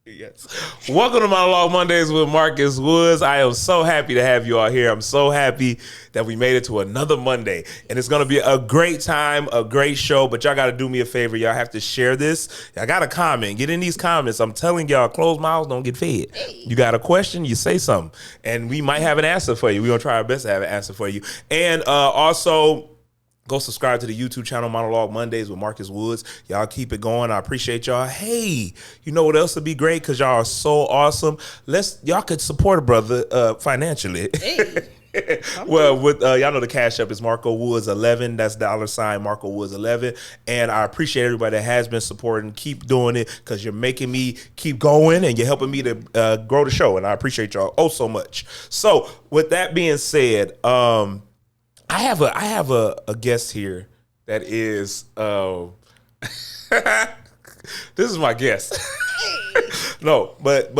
Yes. Welcome to Monologue Mondays with Marcus Woods. I am so happy to have you all here. I'm so happy that we made it to another Monday. And it's going to be a great time, a great show. But y'all got to do me a favor. Y'all have to share this. Y'all got to comment. Get in these comments. I'm telling y'all, closed mouths don't get fed. You got a question, you say something. And we might have an answer for you. We're going to try our best to have an answer for you. And also, go subscribe to the YouTube channel, Monologue Mondays with Marcus Woods. Y'all keep it going. I appreciate y'all. Hey, you know what else would be great? Because y'all are so awesome. Y'all could support a brother financially. Hey. Well, with y'all know the Cash App is Marco Woods 11. That's $ Marco Woods 11. And I appreciate everybody that has been supporting. Keep doing it because you're making me keep going and you're helping me to grow the show. And I appreciate y'all so much. So with that being said, I have a guest here that is this is my guest. No, but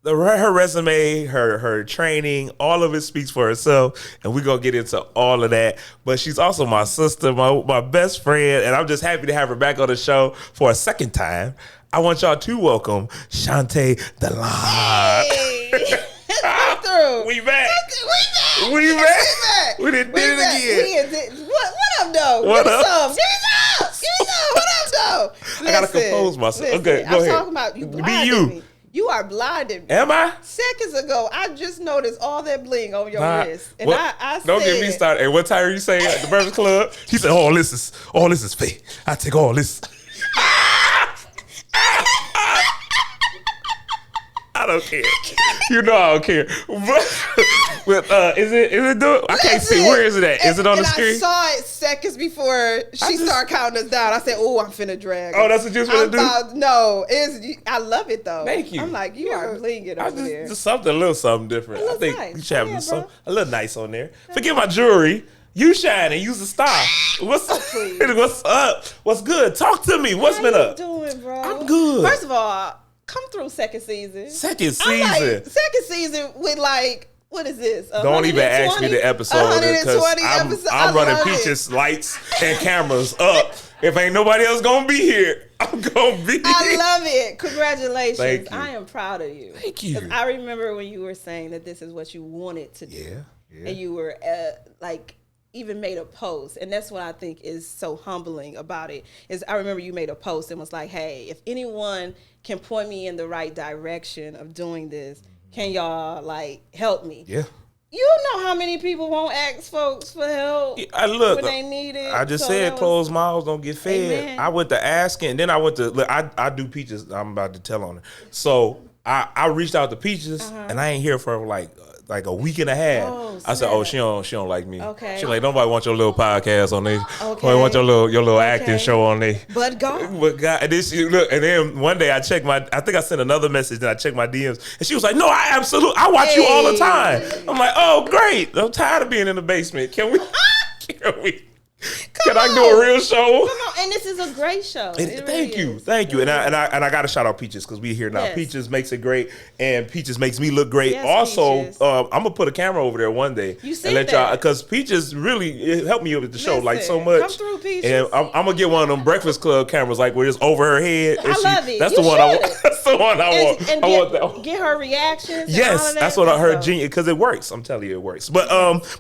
her resume, her training, all of it speaks for herself, and we're gonna get into all of that. But she's also my sister, my best friend, and I'm just happy to have her back on the show for a second time. I want y'all to welcome Shawntay Dalon. Hey. We back. We back. We did it again. What up, though? What up? Give me some. What up, though? I gotta compose myself. Okay, go ahead. I'm talking about you blinding me. You are blinding me. Am I? Seconds ago, I just noticed all that bling on your wrist, and I said, "Don't get me started." Hey, what Tyree say at the Breakfast Club? He said, "All this is fake. I take all this." I don't care. You know I don't care. But is it doing? I can't see. Where is it at? Is it on the screen? I saw it seconds before she started counting us down. I said, "Oh, I'm finna drag." Oh, that's what you're finna do? No, I love it though. Thank you. I'm like, you are blinging over there. Just something, a little something different. I think nice. you should have a little nice on there. Forget my jewelry. You shining. You's a star. What's up? What's up? What's good? Talk to me. What's been up? How you doing, bro? I'm good. First of all, come through second season. Second season with like, what is this? Don't even ask me the episode because I'm running Peaches lights and cameras up. If ain't nobody else gonna be here, I'm gonna be here. I love it. Congratulations. Thank you. I am proud of you. Thank you. I remember when you were saying that this is what you wanted to do. Yeah. And you were even made a post, and that's what I think is so humbling about it. Is I remember you made a post and was like, "Hey, if anyone can point me in the right direction of doing this, can y'all help me?" Yeah. You know how many people won't ask folks for help when they need it. I just said closed mouths don't get fed. Amen. I went to asking, and then I went to look. I do Peaches. I'm about to tell on her. So I reached out to Peaches, and I ain't hear for like a week and a half. I said, "Oh, she don't like me." Okay. She like, nobody want your little podcast on there. Okay. Nobody want your little acting show on there. But God. And then and then one day I checked I think I sent another message and I checked my DMs and she was like, "No, I watch you all the time." I'm like, "Oh, great. I'm tired of being in the basement. Can we Can I do a real show? Come on, and this is a great show. Thank you. And I got to shout out Peaches because we're here now. Yes. Peaches makes it great, and Peaches makes me look great. Yes, also, I'm gonna put a camera over there one day and let y'all, because Peaches really helped me with the show so much. Come through, Peaches. And I'm gonna get one of them Breakfast Club cameras where it's over her head. I love it. That's the one I want. That's the one I want. And I want that. Get her reactions. Yes, that's what I heard. Genius, because it works. I'm telling you, it works. But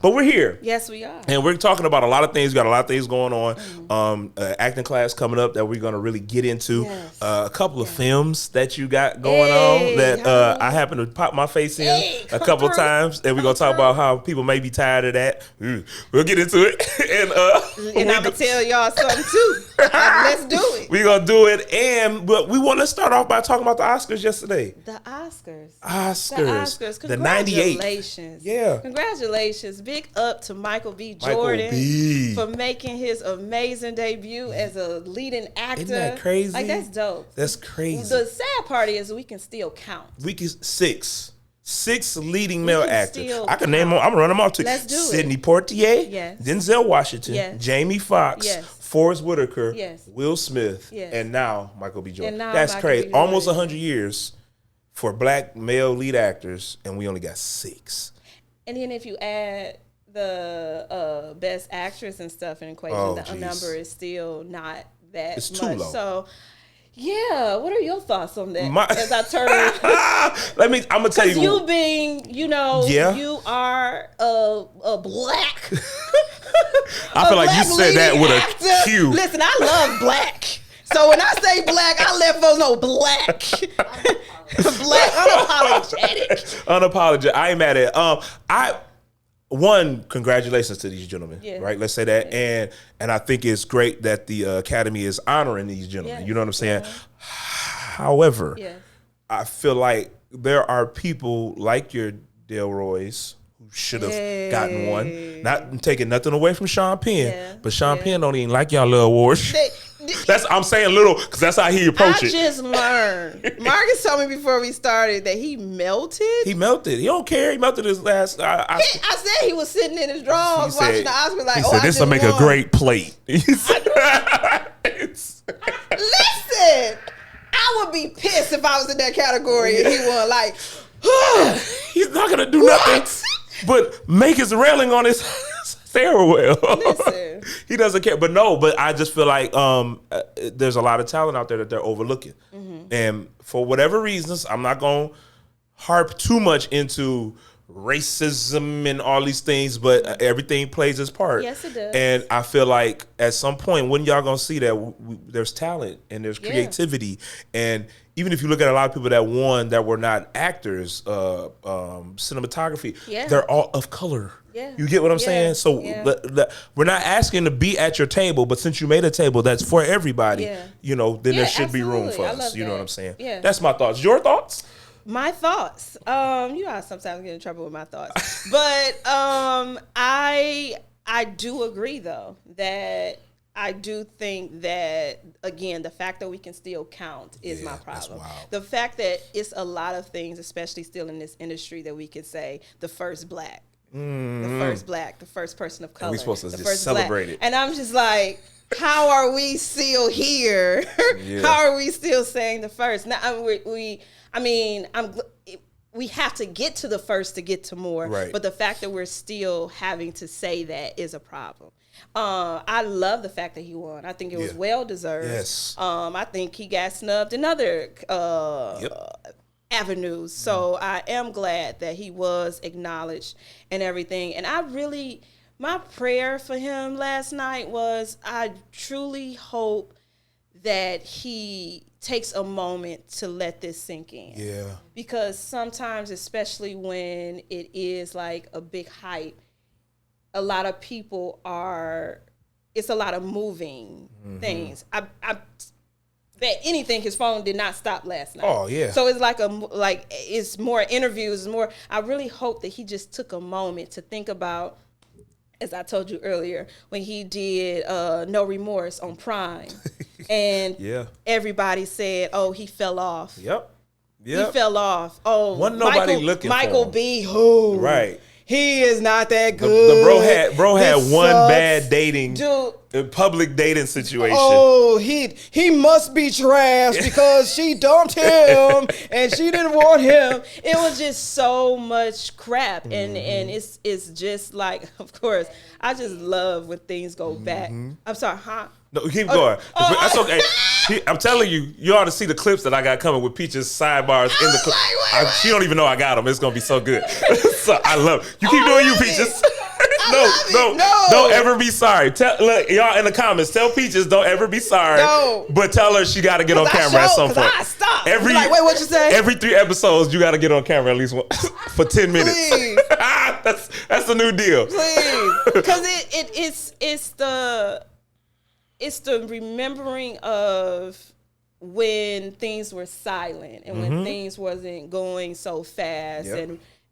we're here. Yes, we are. And we're talking about a lot of things. We got a lot of things going on. Acting class coming up that we're going to really get into. Yes. A couple of films that you got going on that I happen to pop my face in a couple of times, and we're going to talk about how people may be tired of that. We'll get into it. And I'm going to tell y'all something too. Let's do it. We're going to do it. But we want to start off by talking about the Oscars yesterday. The Oscars. The 98. Congratulations. Yeah. Congratulations. Big up to Michael B. Jordan for making his amazing debut as a leading actor. Isn't that crazy? Like, that's dope. That's crazy. The sad part is we can still count. We can six leading male actors. I can name them. I'm running them off too. Let's do Sidney Poitier, yes. Denzel Washington, yes. Jamie Foxx, yes. Forrest Whitaker, yes. Will Smith, yes. and now Michael B. Jordan. That's crazy. Almost 100 years for black male lead actors, and we only got 6. And then if you add the best actress and stuff in equation, the number is still not that it's much. Too low. So, Yeah, what are your thoughts on that? My- As I turn, I'm gonna tell you. you being, Yeah. you are a black. I feel like you said that with a Q. Listen, I love black. So when I say black, I let folks know black. Black, unapologetic. Unapologetic. I ain't mad at congratulations to these gentlemen. Yeah. Right? Let's say that. And I think it's great that the Academy is honoring these gentlemen. Yes. You know what I'm saying? Yeah. However, Yes. I feel like there are people like your Delroys who should have gotten one. Not taking nothing away from Sean Penn, but Sean Penn don't even like y'all little awards. I'm saying little because that's how he approached it. I just learned. Marcus told me before we started that he melted. He melted. He don't care. He melted his last. I said he was sitting in his drawers watching the Oscars like, he said, this will make a great plate. Listen, I would be pissed if I was in that category and he won. Like, he's not gonna do nothing but make his railing on his stairwell. Listen. He doesn't care. But I just feel like there's a lot of talent out there that they're overlooking. And for whatever reasons, I'm not gonna harp too much into racism and all these things, but everything plays its part. Yes, it does. And I feel like at some point, when y'all gonna see that there's talent and there's creativity, and even if you look at a lot of people that won that were not actors, cinematography, they're all of color. Yeah. You get what I'm saying? So we're not asking to be at your table, but since you made a table that's for everybody, then there should be room for us. You know what I'm saying? Yeah. That's my thoughts. Your thoughts? My thoughts. I sometimes get in trouble with my thoughts. But I do agree though that I do think that, again, the fact that we can still count is my problem. The fact that it's a lot of things, especially still in this industry, that we could say the first black, the first black, the first person of color. And we're supposed to the just first celebrate it. And I'm just like, how are we still here? How are we still saying the first? Now, we have to get to the first to get to more. Right. But the fact that we're still having to say that is a problem. I love the fact that he won. I think it was well deserved. Yes. I think he got snubbed in other avenues. So I am glad that he was acknowledged and everything. And my prayer for him last night was, I truly hope that he takes a moment to let this sink in. Yeah. Because sometimes, especially when it is like a big hype, a lot of people it's a lot of moving things. I bet anything, his phone did not stop last night. Oh, yeah. So it's it's more interviews, I really hope that he just took a moment to think about, as I told you earlier, when he did No Remorse on Prime. And everybody said, oh, he fell off. Yep. He fell off. Oh, wasn't nobody looking Michael for him. B. Who? Right. He is not that good. The bro had one bad dating, public dating situation. Oh, he must be trash because she dumped him and she didn't want him. It was just so much crap, and it's just like, of course, I just love when things go back. I'm sorry, huh? No, keep going. That's okay. I'm telling you, you ought to see the clips that I got coming with Peach's sidebars in the clip. She don't even know I got them. It's gonna be so good. So I love it. You keep doing you, Peaches. No, don't ever be sorry. Look, y'all in the comments, tell Peaches don't ever be sorry. No. But tell her she got to get on camera at some point. I stopped. Wait, what you say? Every 3 episodes, you got to get on camera at least for 10 minutes. Please. That's the new deal. Please, because it's the remembering of when things were silent and when things wasn't going so fast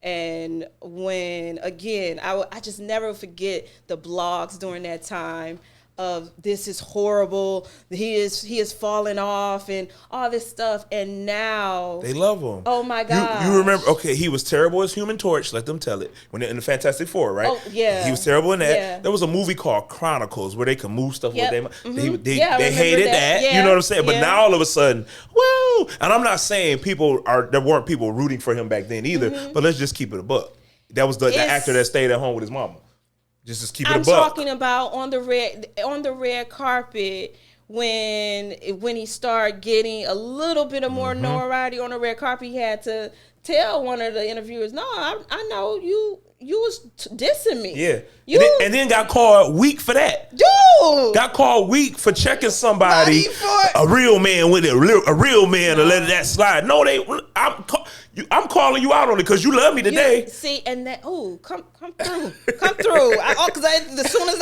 and when, again, I just never forget the blogs during that time of this is horrible, he is falling off and all this stuff, and now they love him. Oh my God! You remember? Okay, he was terrible as Human Torch. Let them tell it. When they're in the Fantastic Four, right? Oh yeah, he was terrible in that. Yeah. There was a movie called Chronicles where they could move stuff with them. They hated that. Yeah. You know what I'm saying? But now all of a sudden, woo! And I'm not saying there weren't people rooting for him back then either. But let's just keep it a buck. That was the actor that stayed at home with his mama. Just keep it a buck. I'm talking about on the red carpet when he started getting a little bit of more notoriety on the red carpet, he had to tell one of the interviewers, "No, I know you was dissing me." Yeah. And then got called weak for that. Dude. Got called weak for checking somebody, a real man with a real man to let that slide. No, I'm calling you out on it because you love me today. See, and that, come through. Because as soon as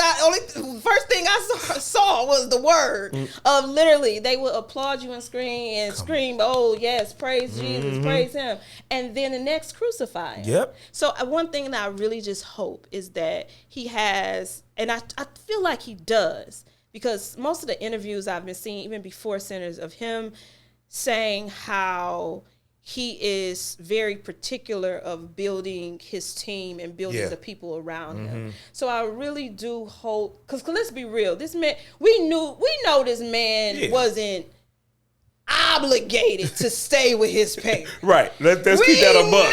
first thing I saw was the word of literally, they would applaud you and scream, "Oh, yes, praise Jesus, praise him." And then the next, crucify him. Yep. So one thing that I really just hope is that he has, and I feel like he does, because most of the interviews I've been seeing, even before Centers, of him saying how he is very particular of building his team and building the people around him. So I really do hope, because let's be real, this man, we know this man wasn't obligated to stay with his parents. Right. Let's keep that a buck.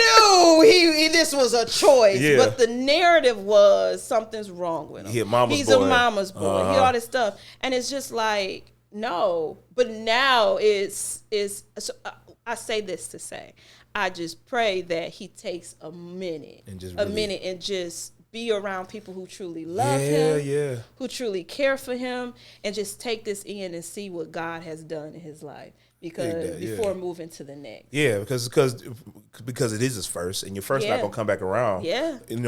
We knew this was a choice, but the narrative was something's wrong with him. He's a mama's boy. He all this stuff, and it's just like, no. But now it's I say this to say, I just pray that he takes a minute and just be around people who truly love him, who truly care for him, and just take this in and see what God has done in his life. Before moving to the next. Yeah, because it is his first, and your first not gonna come back around. Yeah. In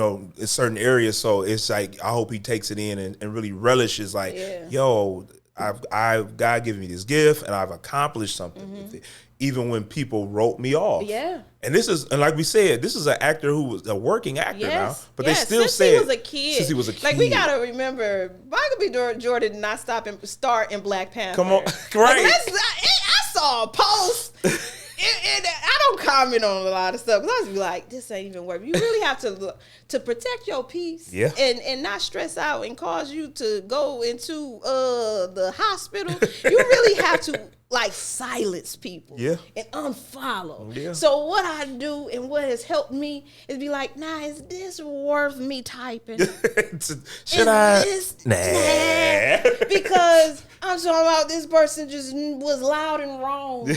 certain areas. So it's like, I hope he takes it in and really relishes, like, yo, I've God given me this gift and I've accomplished something with it. Even when people wrote me off. Yeah. And like we said, this is an actor who was a working actor now. But they still said since he was a kid. Like, we gotta remember, Michael B. Jordan did not start in Black Panther. Come on. Right. Like, I saw a post. And I don't comment on a lot of stuff, because I was like, this ain't even worth it. You really have to protect your peace and not stress out and cause you to go into the hospital. You really have to silence people and unfollow. So what I do and what has helped me is be like, nah, is this worth me typing? Should I? Nah. Because I'm talking about this person just was loud and wrong.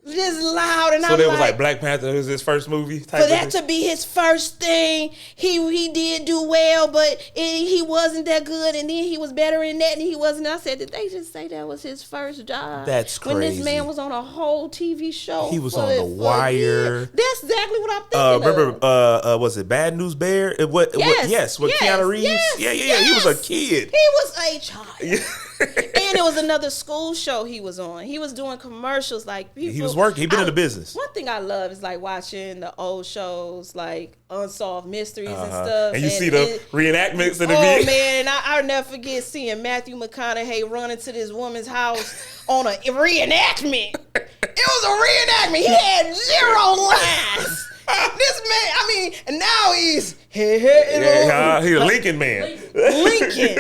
Just loud, and so that was like Black Panther was his first movie. For that to be his first thing, he did do well, but he wasn't that good, and then he was better in that, and he wasn't. I said, did they just say that was his first job? That's crazy. When this man was on a whole TV show, he was on The Wire. That's exactly what I'm thinking. Remember, was it Bad News Bear? Yes, with Keanu Reeves. Yes. He was a kid. He was a child. And it was another school show he was on. He was doing commercials, like people. He was working. He been in the business. One thing I love is like watching the old shows, like Unsolved Mysteries and stuff. And you see the reenactments in the video. Oh man, I'll never forget seeing Matthew McConaughey run into this woman's house on a reenactment. It was a reenactment. He had 0 lines. This man, and now he's he's a Lincoln man. Lincoln.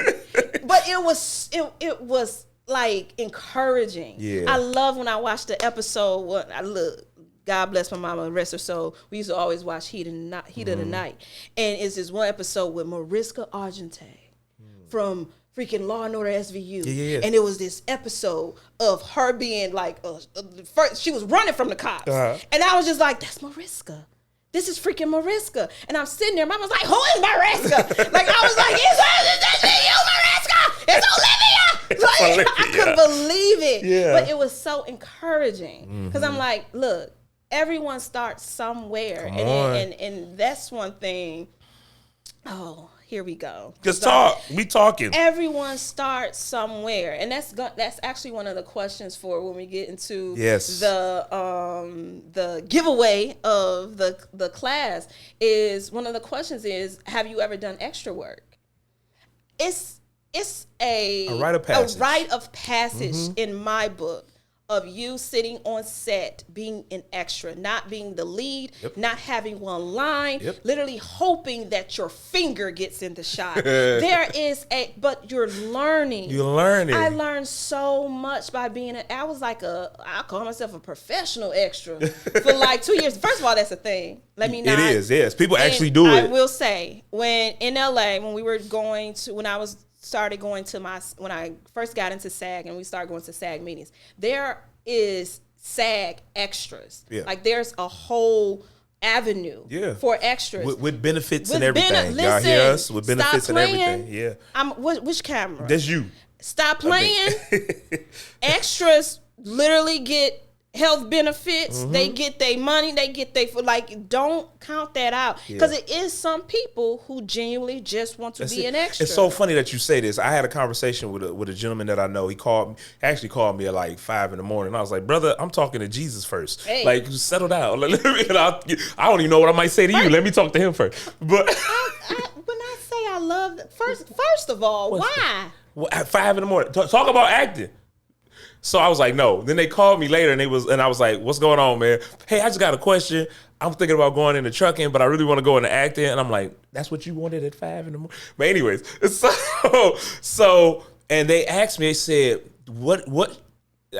But it was like encouraging. Yeah. I love when I watched the episode. God bless my mama, rest her soul. We used to always watch Heat of the Night. And it's this one episode with Mariska Argentine from freaking Law and Order SVU. Yeah. And it was this episode of her being like, first, she was running from the cops. And I was just like, that's Mariska. This is freaking Mariska. And I'm sitting there. Mama's like, who is Mariska? Like, I was like, it's you, Mariska. It's Olivia. Like, I couldn't believe it. Yeah. But it was so encouraging. Because I'm like, look, everyone starts somewhere. And that's one thing. Oh, here we go. Just talk. We talking. Everyone starts somewhere, and that's actually one of the questions for when we get into the giveaway of the class. Is one of the questions is, have you ever done extra work? It's a rite of passage in my book. Of you sitting on set, being an extra, not being the lead, not having one line, literally hoping that your finger gets in the shot. But you're learning. I learned so much by being I was like I call myself a professional extra for like 2 years. First of all, that's a thing. It is, yes. People actually do it. I will say, when in LA, when I was started going to when I first got into SAG and we started going to SAG meetings, there is SAG extras. Yeah. Like there's a whole avenue for extras with benefits and everything. Y'all hear us with benefits and everything. Yeah. Which camera? That's you. Stop playing. Extras literally get health benefits. They get their money. They get their don't count that out because it is some people who genuinely just want to be an extra. It's so funny that you say this. I had a conversation with a gentleman that I know. He actually called me at like 5 a.m. I was like, brother, I'm talking to Jesus first. Hey. Like, settle down. I don't even know what I might say to you. Let me talk to him first. But when I say I love first of all, why? Well, at 5 a.m. Talk about acting. So I was like, no. Then they called me later, and I was like, what's going on, man? Hey, I just got a question. I'm thinking about going into trucking, but I really want to go into acting. And I'm like, that's what you wanted at 5 a.m. But anyways, so and they asked me, they said, what?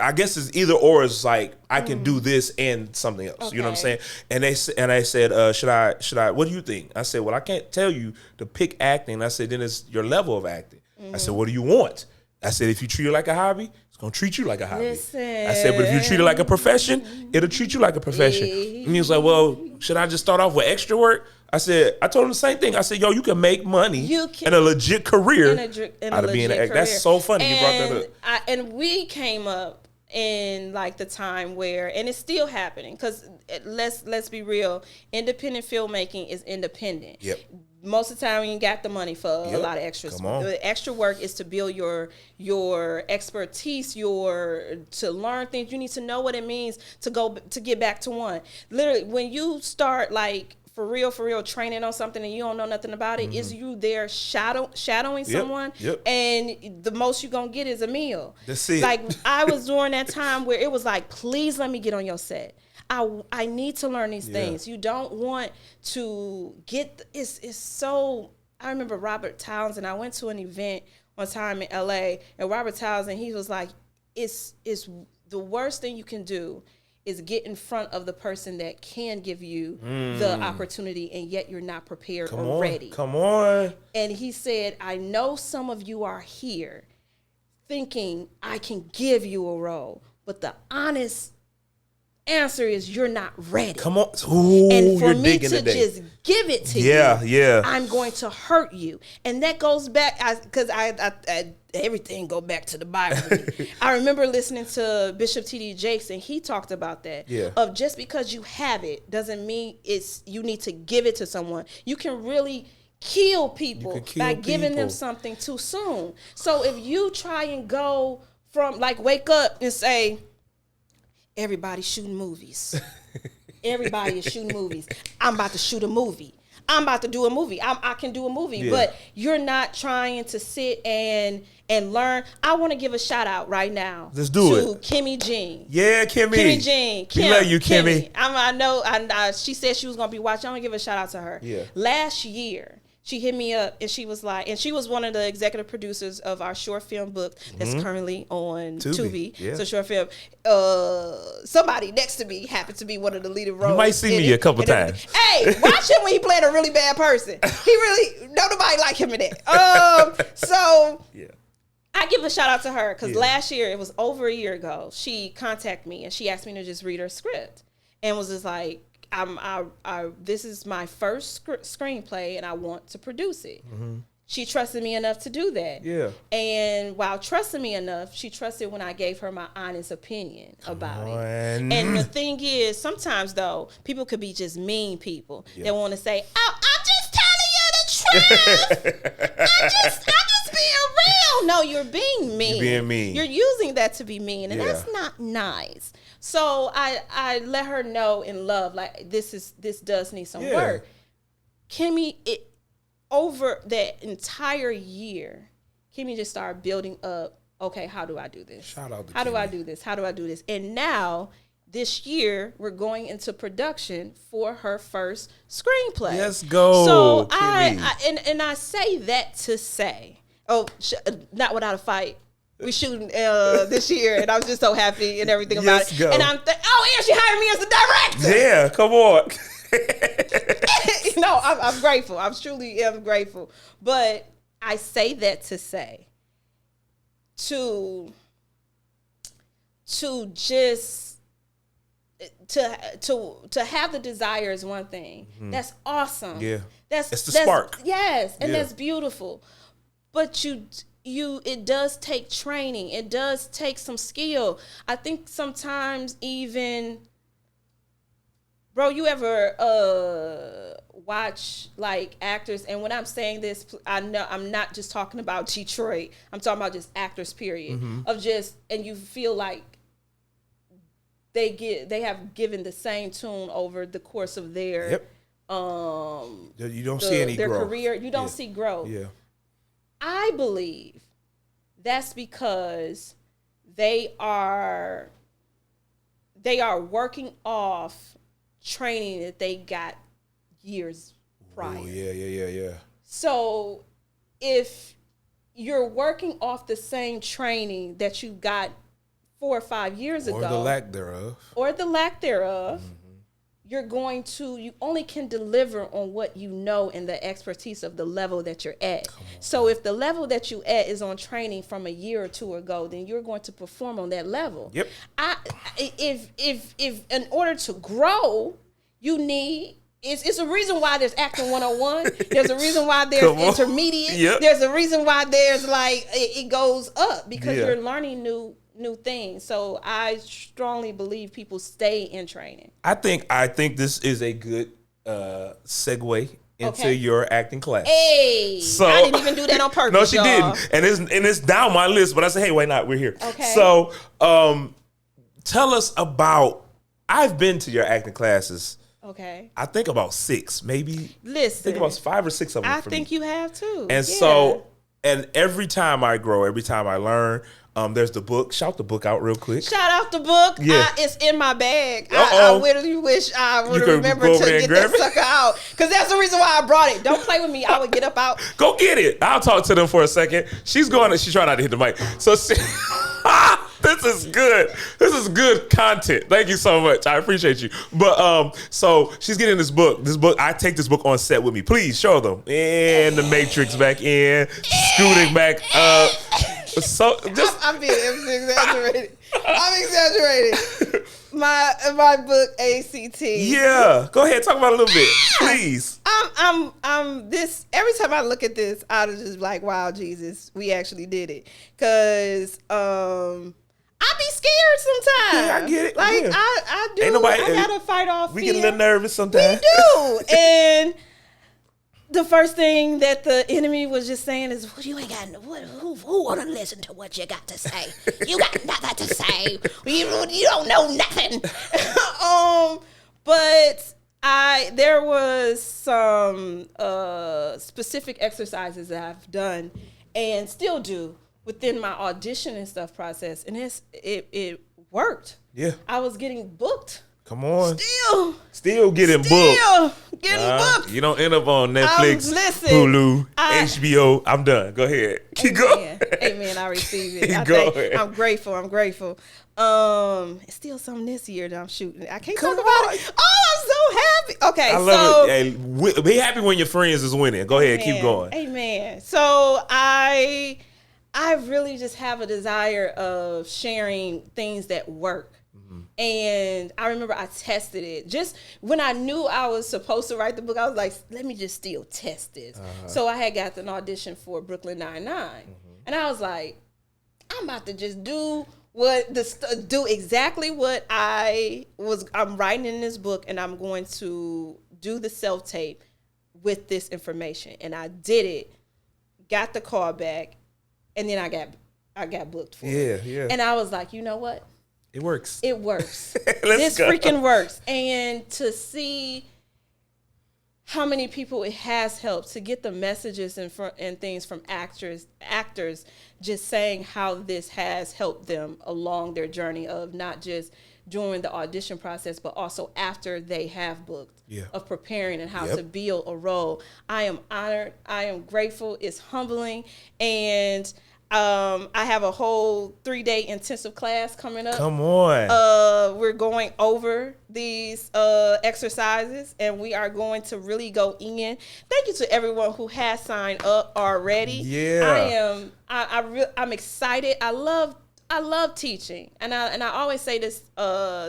I guess it's either or. It's like I can do this and something else. Okay. You know what I'm saying? And I said, should I? What do you think? I said, well, I can't tell you to pick acting. I said, then it's your level of acting. I said, what do you want? I said, if you treat it like a hobby, it's going to treat you like a hobby. Listen. I said, but if you treat it like a profession, it'll treat you like a profession. And he was like, well, should I just start off with extra work? I told him the same thing. I said, yo, you can make money and a legit career out of being an actor. That's so funny you brought that up. And we came up in like the time where, and it's still happening, because let's be real, independent filmmaking is independent. Yep. Most of the time, you ain't got the money for a lot of extras. The extra work is to build your expertise, to learn things. You need to know what it means to get back to one. Literally, when you start like for real training on something and you don't know nothing about it, is you there shadowing someone, and the most you're gonna get is a meal. That's it. Like I was during that time where it was like, please let me get on your set. I need to learn these things. You don't want to get it's so. I remember Robert Townsend. I went to an event one time in LA, and Robert Townsend, he was like, it's the worst thing you can do is get in front of the person that can give you the opportunity, and yet you're not prepared or ready. Come on. And he said, I know some of you are here thinking I can give you a role, but the honest answer is you're not ready. Come on. Ooh, and for me to just give it to you, I'm going to hurt you. And that goes back, because I everything go back to the Bible. I remember listening to Bishop T.D. Jakes, and he talked about that. Of just because you have it doesn't mean you need to give it to someone. You can really kill people by giving them something too soon. So if you try and go from like wake up and say, everybody's shooting movies. Everybody is shooting movies. I'm about to shoot a movie. I'm about to do a movie. I can do a movie. But you're not trying to sit and learn. I want to give a shout out right now. Let's do it. Kimmy Jean. Yeah, Kimmy. Kimmy Jean. We love you, Kimmy. I know. She said she was going to be watching. I'm going to give a shout out to her. Yeah. Last year, she hit me up and she was like, and she was one of the executive producers of our short film book that's currently on Tubi. Yeah. So short film. Somebody next to me happened to be one of the leading roles. You might see me a couple times. Hey, watch him when he playing a really bad person. He really, nobody like him in that. So I give a shout out to her because last year, it was over a year ago, she contacted me and she asked me to just read her script and was just like, this is my first screenplay and I want to produce it. She trusted me enough to do that. Yeah. And while trusting me enough, she trusted when I gave her my honest opinion about it. And the thing is, sometimes though, people could be just mean people. They want to say, oh, I'm just telling you the truth. I'm just being real. No, you're being mean. You're being mean. You're using that to be mean, and that's not nice. So I let her know in love, like this does need some work. Kimmy, over that entire year, Kimmy just started building up, okay, how do I do this? Shout out to How Kimmy. do I do this? How do I do this? And now, this year, we're going into production for her first screenplay. Let's go, So Kimmy. I say that to say, not without a fight. We shooting this year, and I'm just so happy and everything about it. Go. And and she hired me as the director. Yeah, come on. No, I'm grateful. I'm truly am grateful. But I say that to say to just to have the desire is one thing. That's awesome. Yeah. That's the spark. Yes, and Yeah. that's beautiful. But it does take training. It does take some skill. I think sometimes even, bro, you ever watch like actors, and when I'm saying this, I know I'm not just talking about Detroit. I'm talking about just actors, period. And you feel like they have given the same tune over the course of their you don't see any their growth. career. You don't see growth. Yeah. I believe that's because they are working off training that they got years prior. Oh, yeah. So if you're working off the same training that you got 4 or 5 years ago, Or the lack thereof, you only can deliver on what you know and the expertise of the level that you're at. So if the level that you at is on training from a year or two ago, then you're going to perform on that level. Yep. If in order to grow, you need. It's a reason why there's acting 101. There's a reason why there's intermediate. Yep. There's a reason why there's like it goes up because you're learning new things. So I strongly believe people stay in training. I think this is a good segue into your acting class. Hey, So, I didn't even do that on purpose. No, she y'all. didn't, and it's down my list. But I said, hey, why not? We're here. Okay. So, tell us about. I've been to your acting classes. Okay. I think about 6, maybe. Listen, I think about 5 or 6 of them. I think you have too. And so, and every time I grow, every time I learn, there's the book. Shout the book out real quick. Shout out the book. Yeah. It's in my bag. I really wish I would have remembered to get that sucker out. Because that's the reason why I brought it. Don't play with me. I would get up out. Go get it. I'll talk to them for a second. She's trying not to hit the mic. So this is good. This is good content. Thank you so much. I appreciate you. But so she's getting this book. I take this book on set with me. Please show them. And the Matrix back in, scooting back up. So just I'm being exaggerated. I'm exaggerated. My book ACT. Yeah. Go ahead, talk about it a little bit, please. I'm this every time I look at this, I was just like, wow, Jesus, we actually did it. Cause I be scared sometimes. Yeah, I get it. Like Yeah. I do. Ain't nobody, I gotta fight off we fear. get a little nervous sometimes. We do. And the first thing that the enemy was just saying is, well, you ain't got who want to listen to what you got to say? You got nothing to say. You don't know nothing. But there was some specific exercises that I've done and still do within my audition and stuff process, and it worked. Yeah. I was getting booked. Come on. Still getting booked. Getting booked. You don't end up on Netflix, listen, Hulu, HBO. I'm done. Go ahead. Keep going. Amen. I receive it. Ahead. I'm grateful. It's still something this year that I'm shooting. I can't talk about it. Oh, I'm so happy. Okay, I love it. Hey, be happy when your friends is winning. Go ahead. Keep going. Amen. So I really just have a desire of sharing things that work. And I remember I tested it. Just when I knew I was supposed to write the book, I was like, let me just still test this. So I had got an audition for Brooklyn Nine-Nine. And I was like, I'm about to just do exactly what I'm writing in this book, and I'm going to do the self-tape with this information. And I did it, got the call back, and then I got booked for it. Yeah. And I was like, you know what? It works. This freaking works. And to see how many people it has helped, to get the messages and things from actors just saying how this has helped them along their journey of not just during the audition process, but also after they have booked, of preparing and how to build a role. I am honored. I am grateful. It's humbling. And I have a whole 3-day intensive class coming up. Come on. We're going over these exercises, and we are going to really go in. Thank you to everyone who has signed up already. Yeah. I'm excited. I love teaching, and I always say this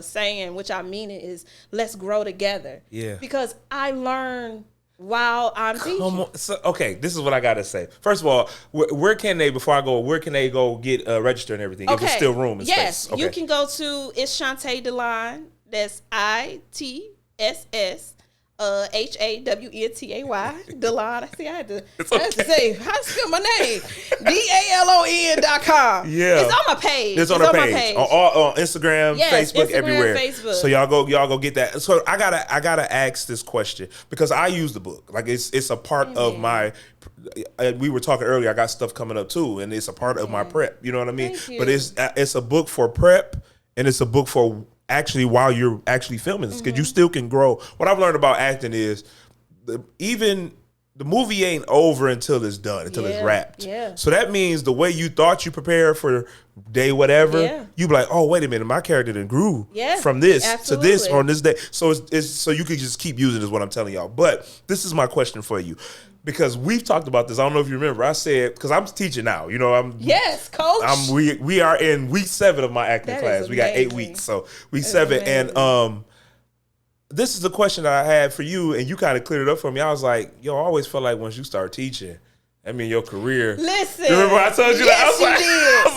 saying, which I mean it, is let's grow together. Yeah. Because I learn while I'm teaching. So, okay, this is what I gotta say. First of all, where can they, before I go, where can they go get registered and everything? Okay. If it's still room and yes, space. Okay. you can go to it's Shawntay Dalon. That's ITSS. HAWNTAY Dalon. I had to say how to spell my name. DALON.com. Yeah, it's on my page. It's on the page. On Instagram, yes, Facebook, Instagram, everywhere. Facebook. So y'all go get that. So I gotta ask this question because I use the book. Like it's a part of my. We were talking earlier. I got stuff coming up too, and it's a part of my prep. You know what I mean? But it's a book for prep, and it's a book for actually while you're actually filming this, because you still can grow. What I've learned about acting is even the movie ain't over until it's done, until it's wrapped. Yeah. So that means the way you thought you prepared for day whatever, you be like, oh, wait a minute, my character done grew from this to this on this day. So it's so you could just keep using it is what I'm telling y'all. But this is my question for you. Because we've talked about this, I don't know if you remember. I said, because I'm teaching now, you know, coach. We are in week 7 of my acting class. We got 8 weeks, so week 7, and this is the question that I had for you, and you kind of cleared it up for me. I was like, yo, I always felt like once you start teaching, I mean, your career. Listen, you remember I told you that? I was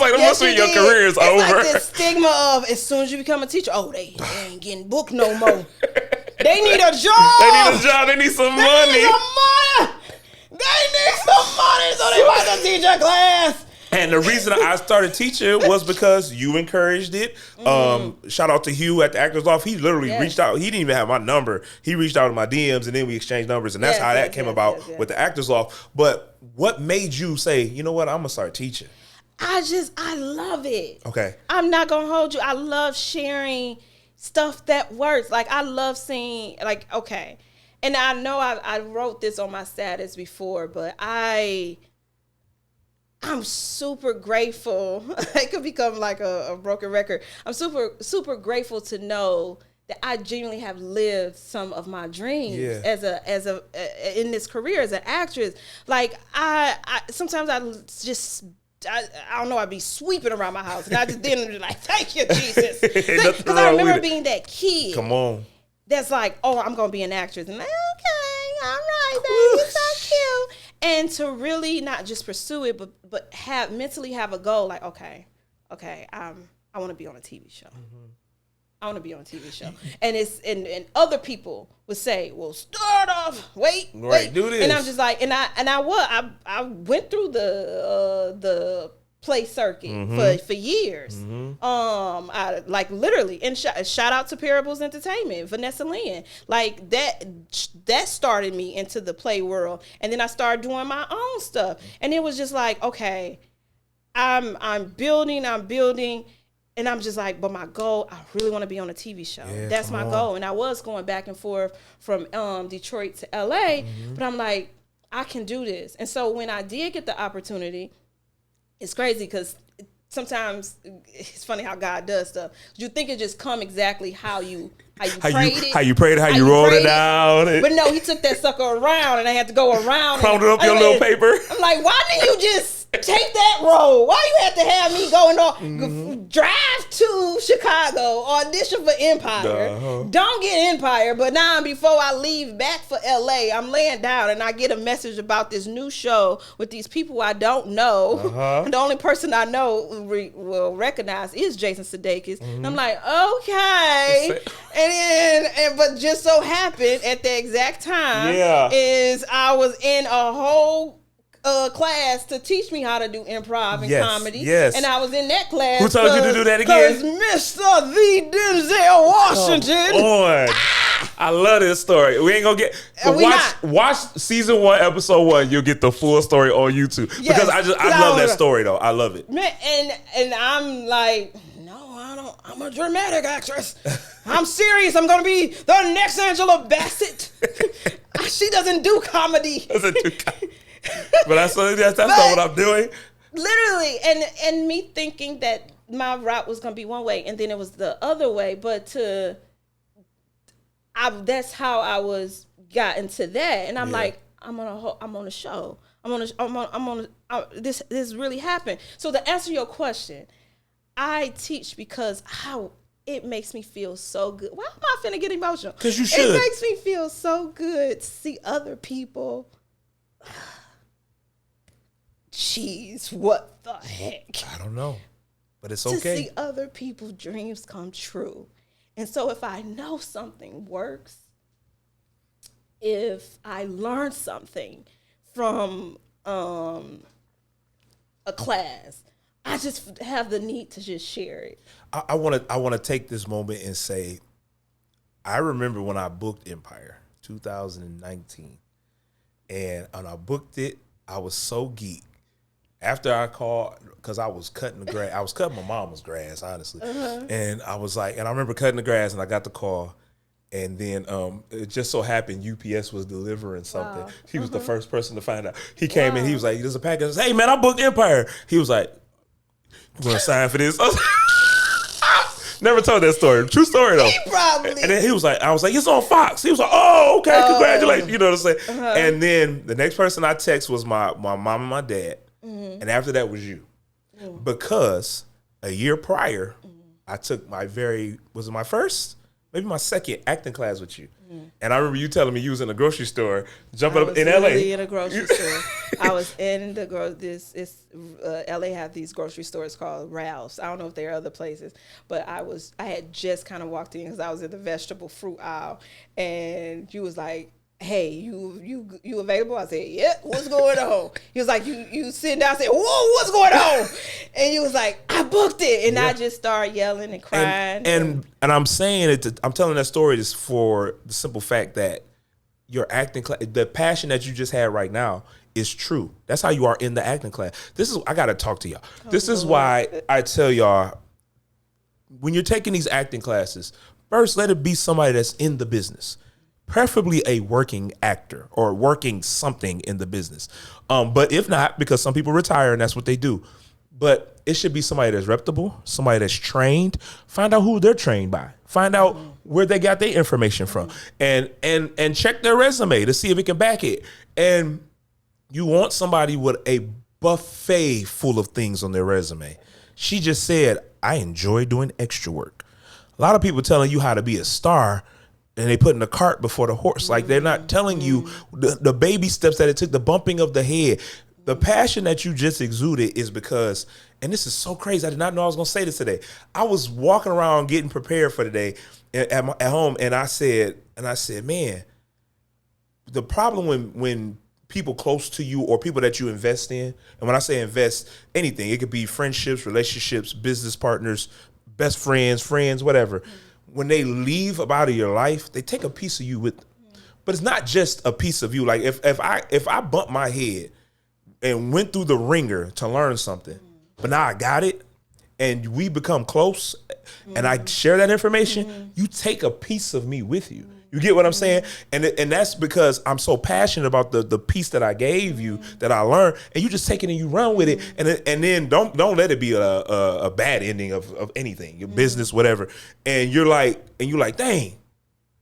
like, that must mean your career is over. Like this stigma of as soon as you become a teacher, they ain't getting booked no more. They need a job. They need some money. They need some money, so they want to teach a class. And the reason I started teaching was because you encouraged it. Shout out to Hugh at the Actors Loft. He literally reached out. He didn't even have my number. He reached out to my DMs, and then we exchanged numbers, and that's how that came about with the Actors Loft. But what made you say, you know what, I'm gonna start teaching? I love it. Okay. I'm not gonna hold you. I love sharing stuff that works. Like I love seeing, like, okay. And I know I wrote this on my status before, but I'm super grateful. It could become like a broken record. I'm super grateful to know that I genuinely have lived some of my dreams as a in this career as an actress. Like I sometimes I don't know, I'd be sweeping around my house, and I just didn't be like, thank you, Jesus. Because I remember being that kid. Come on. That's like, oh, I'm going to be an actress. And like, okay, all right, baby, so cute. And to really not just pursue it, but mentally have a goal. Like, okay, I want to be on a TV show. I want to be on a TV show. And and other people would say, well, start off, wait, do this. And I'm just like, I went through the play circuit for years. I like literally, and shout out to Parables Entertainment, Vanessa Lynn. Like that started me into the play world, and then I started doing my own stuff, and it was just like, okay, I'm building, and I'm just like, but my goal, I really want to be on a TV show. That's my goal, and I was going back and forth from Detroit to LA, but I'm like, I can do this. And so when I did get the opportunity, it's crazy because sometimes it's funny how God does stuff. You think it just come exactly how you prayed it. How you rolled it down. But no, he took that sucker around, and I had to go around. Crumbled up your little paper. I'm like, why didn't you just take that road? Why you had to have me going drive to Chicago, audition for Empire, don't get Empire, but now before I leave back for LA, I'm laying down and I get a message about this new show with these people I don't know. And the only person I know will recognize is Jason Sudeikis. I'm like, okay. But just so happened at the exact time is I was in a whole class to teach me how to do improv and comedy. And I was in that class. Who told you to do that again? Because Mr. The Denzel Washington. Come on. I love this story. We ain't gonna get watch season 1, episode 1. You'll get the full story on YouTube. Because I love that story though. I love it. Man, and I'm like, no, I don't. I'm a dramatic actress. I'm serious. I'm gonna be the next Angela Bassett. She doesn't do comedy. But that's not what I'm doing. literally, and me thinking that my route was gonna be one way, and then it was the other way. But that's how I was got into that, and I'm like, I'm on a show. This really happened. So to answer your question, I teach because it makes me feel so good. Why am I finna get emotional? Because you should. It makes me feel so good to see other people. Jeez, what the heck? I don't know, but it's to okay. See other people's dreams come true. And so if I know something works, if I learn something from a class, I just have the need to just share it. I want to take this moment and say, I remember when I booked Empire 2019, and when I booked it, I was so geeked. After I called, because I was cutting the grass, I was cutting my mama's grass, honestly, and I was like, and I remember cutting the grass, and I got the call, and then it just so happened UPS was delivering something. Wow. He was the first person to find out. He came in, he was like, "There's a package." I said, "Hey man, I booked Empire." He was like, "You want to sign for this?" I was like, never told that story. True story though. He probably. And then he was like, I was like, "It's on Fox." He was like, "Oh, okay, congratulations." You know what I'm saying? And then the next person I text was my mom and my dad. And after that was you. Because a year prior, I took my maybe my second acting class with you. And I remember you telling me you was in a grocery store, jumping up in LA. In a grocery store. I was in the LA have these grocery stores called Ralph's. I don't know if there are other places, but I had just kind of walked in because I was in the vegetable fruit aisle, and you was like, "Hey, you available?" I said, "Yeah, what's going on?" He was like, you sitting down. I said, "Whoa, what's going on?" And you was like, "I booked it." And I just started yelling and crying. And I'm saying it, I'm telling that story just for the simple fact that your acting class, the passion that you just had right now is true. That's how you are in the acting class. I got to talk to y'all. This is why I tell y'all, when you're taking these acting classes, first let it be somebody that's in the business. Preferably a working actor or working something in the business. But if not, because some people retire and that's what they do. But it should be somebody that's reputable, somebody that's trained. Find out who they're trained by. Find out where they got their information from. And check their resume to see if it can back it. And you want somebody with a buffet full of things on their resume. She just said, "I enjoy doing extra work." A lot of people telling you how to be a star, and they putting the cart before the horse. Like, they're not telling you the baby steps that it took, the bumping of the head. The passion that you just exuded is because, and this is so crazy, I did not know I was going to say this today. I was walking around getting prepared for the day at home, and I said, man, the problem when people close to you or people that you invest in, and when I say invest, anything, it could be friendships, relationships, business partners, best friends, whatever. When they leave out of your life, they take a piece of you with them. But it's not just a piece of you. Like if I bump my head and went through the ringer to learn something, but now I got it, and we become close, and I share that information, you take a piece of me with you. You get what I'm saying? And that's because I'm so passionate about the piece that I gave you, that I learned, and you just take it and you run with it, and then don't let it be a bad ending of anything, your business, whatever. And you're like, dang,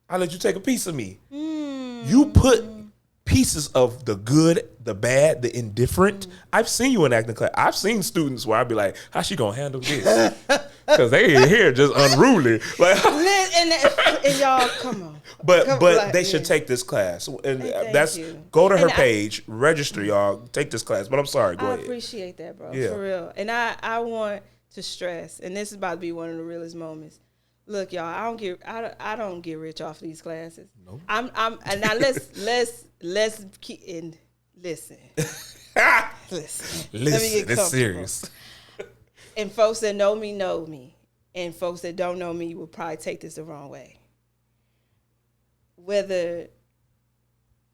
I let you take a piece of me. You put pieces of the good, the bad, the indifferent. I've seen you in acting class. I've seen students where I'd be like, "How's she gonna handle this?" Because they in here just unruly. Like, and y'all, come on. But they should take this class, and that's go to her page, register, y'all, take this class. But I'm sorry, go ahead. I appreciate that, bro, for real. And I want to stress, and this is about to be one of the realest moments. Look, y'all, I don't get rich off these classes. Nope. And now let's keep in. Listen. Listen. It's serious. And folks that know me, and folks that don't know me will probably take this the wrong way. Whether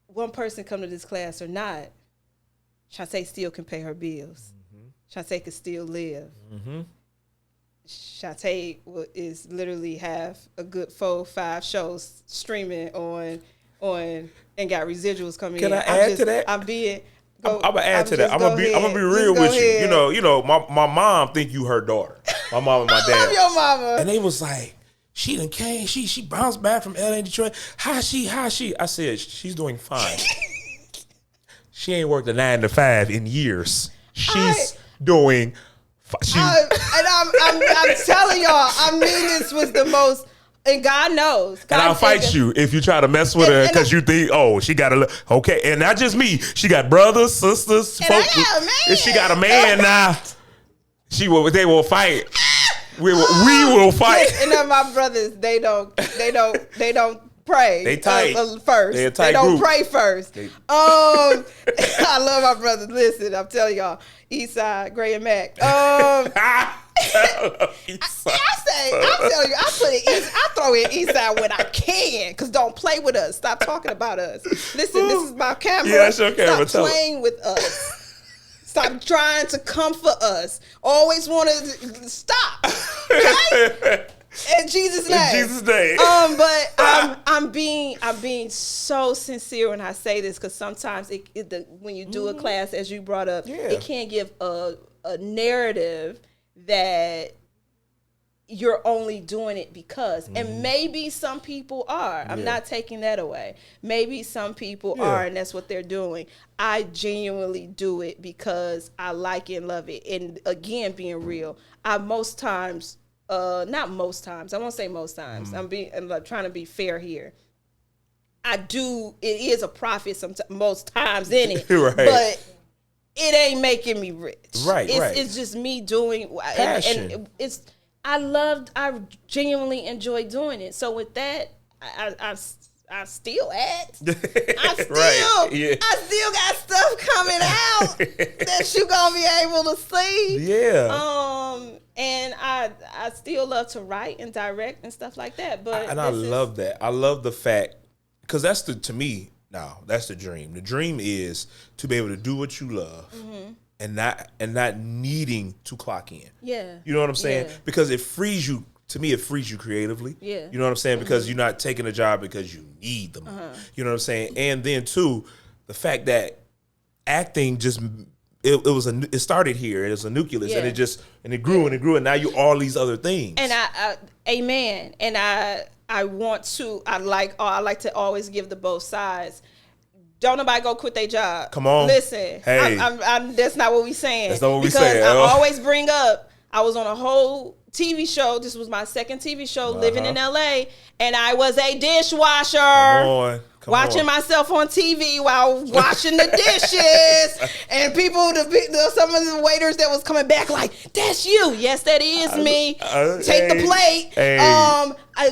one person come to this class or not, Shawntay still can pay her bills. Shawntay can still live. Shawntay is literally have a good 4-5 shows streaming on and got residuals coming in. Can I add to that? I'm being Go, I'm gonna add to that. I'm gonna be real with you. You know, my mom think you her daughter. My mom and my dad. I love your mama. And they was like, she done came. She bounced back from LA, Detroit. How she? I said, she's doing fine. She ain't worked a 9 to 5 in years. She's doing. I'm telling y'all, I mean, this was the most. And God knows. God, and I'll fight you if you try to mess with her because you think, oh, she got a okay, and not just me. She got brothers, sisters, and folks. I got a man. If she got a man now, they will fight. We will fight. And then my brothers, they don't pray. They tight first. They a tight They don't group. pray first. I love my brothers. Listen, I'm telling y'all, Eastside, Gray and Mac. I'm telling you, I throw in Eastside when I can, because don't play with us. Stop talking about us. Listen, this is my camera. Yeah, that's your camera. Stop playing with us. Stop trying to comfort us. Always want to stop. Okay? In Jesus' name. In Jesus' name. But I'm being so sincere when I say this, because sometimes when you do a class, as you brought up, it can give a narrative that you're only doing it because. And maybe some people are. I'm not taking that away. Maybe some people are, and that's what they're doing. I genuinely do it because I like and love it. And again, being real, not most times, I won't say most times. I'm trying to be fair here. It is a profit most times in it. Right. But it ain't making me rich. Right, It's just me doing passion. And I genuinely enjoy doing it. So with that, I still act. I still got stuff coming out that you gonna be able to see. Yeah. And I still love to write and direct and stuff like that. But I love that. I love the fact, because that's to me now, that's the dream. The dream is to be able to do what you love and not needing to clock in. Yeah. You know what I'm saying? Yeah. Because it frees you. To me, it frees you creatively. Yeah. You know what I'm saying? Because you're not taking a job because you need the money. You know what I'm saying? And then too, the fact that acting just it started here. It was a nucleus, and it grew and it grew, and now you all these other things. And amen. And I like to always give the both sides. Don't nobody go quit their job. Come on. Listen, hey. That's not what we saying. That's not what we saying. saying. I always bring up, I was on a whole TV show. This was my second TV show living in LA, and I was a dishwasher. Come on. Myself on TV while washing the dishes, and some of the waiters that was coming back like, "That's you." Yes, that is me. Take the plate.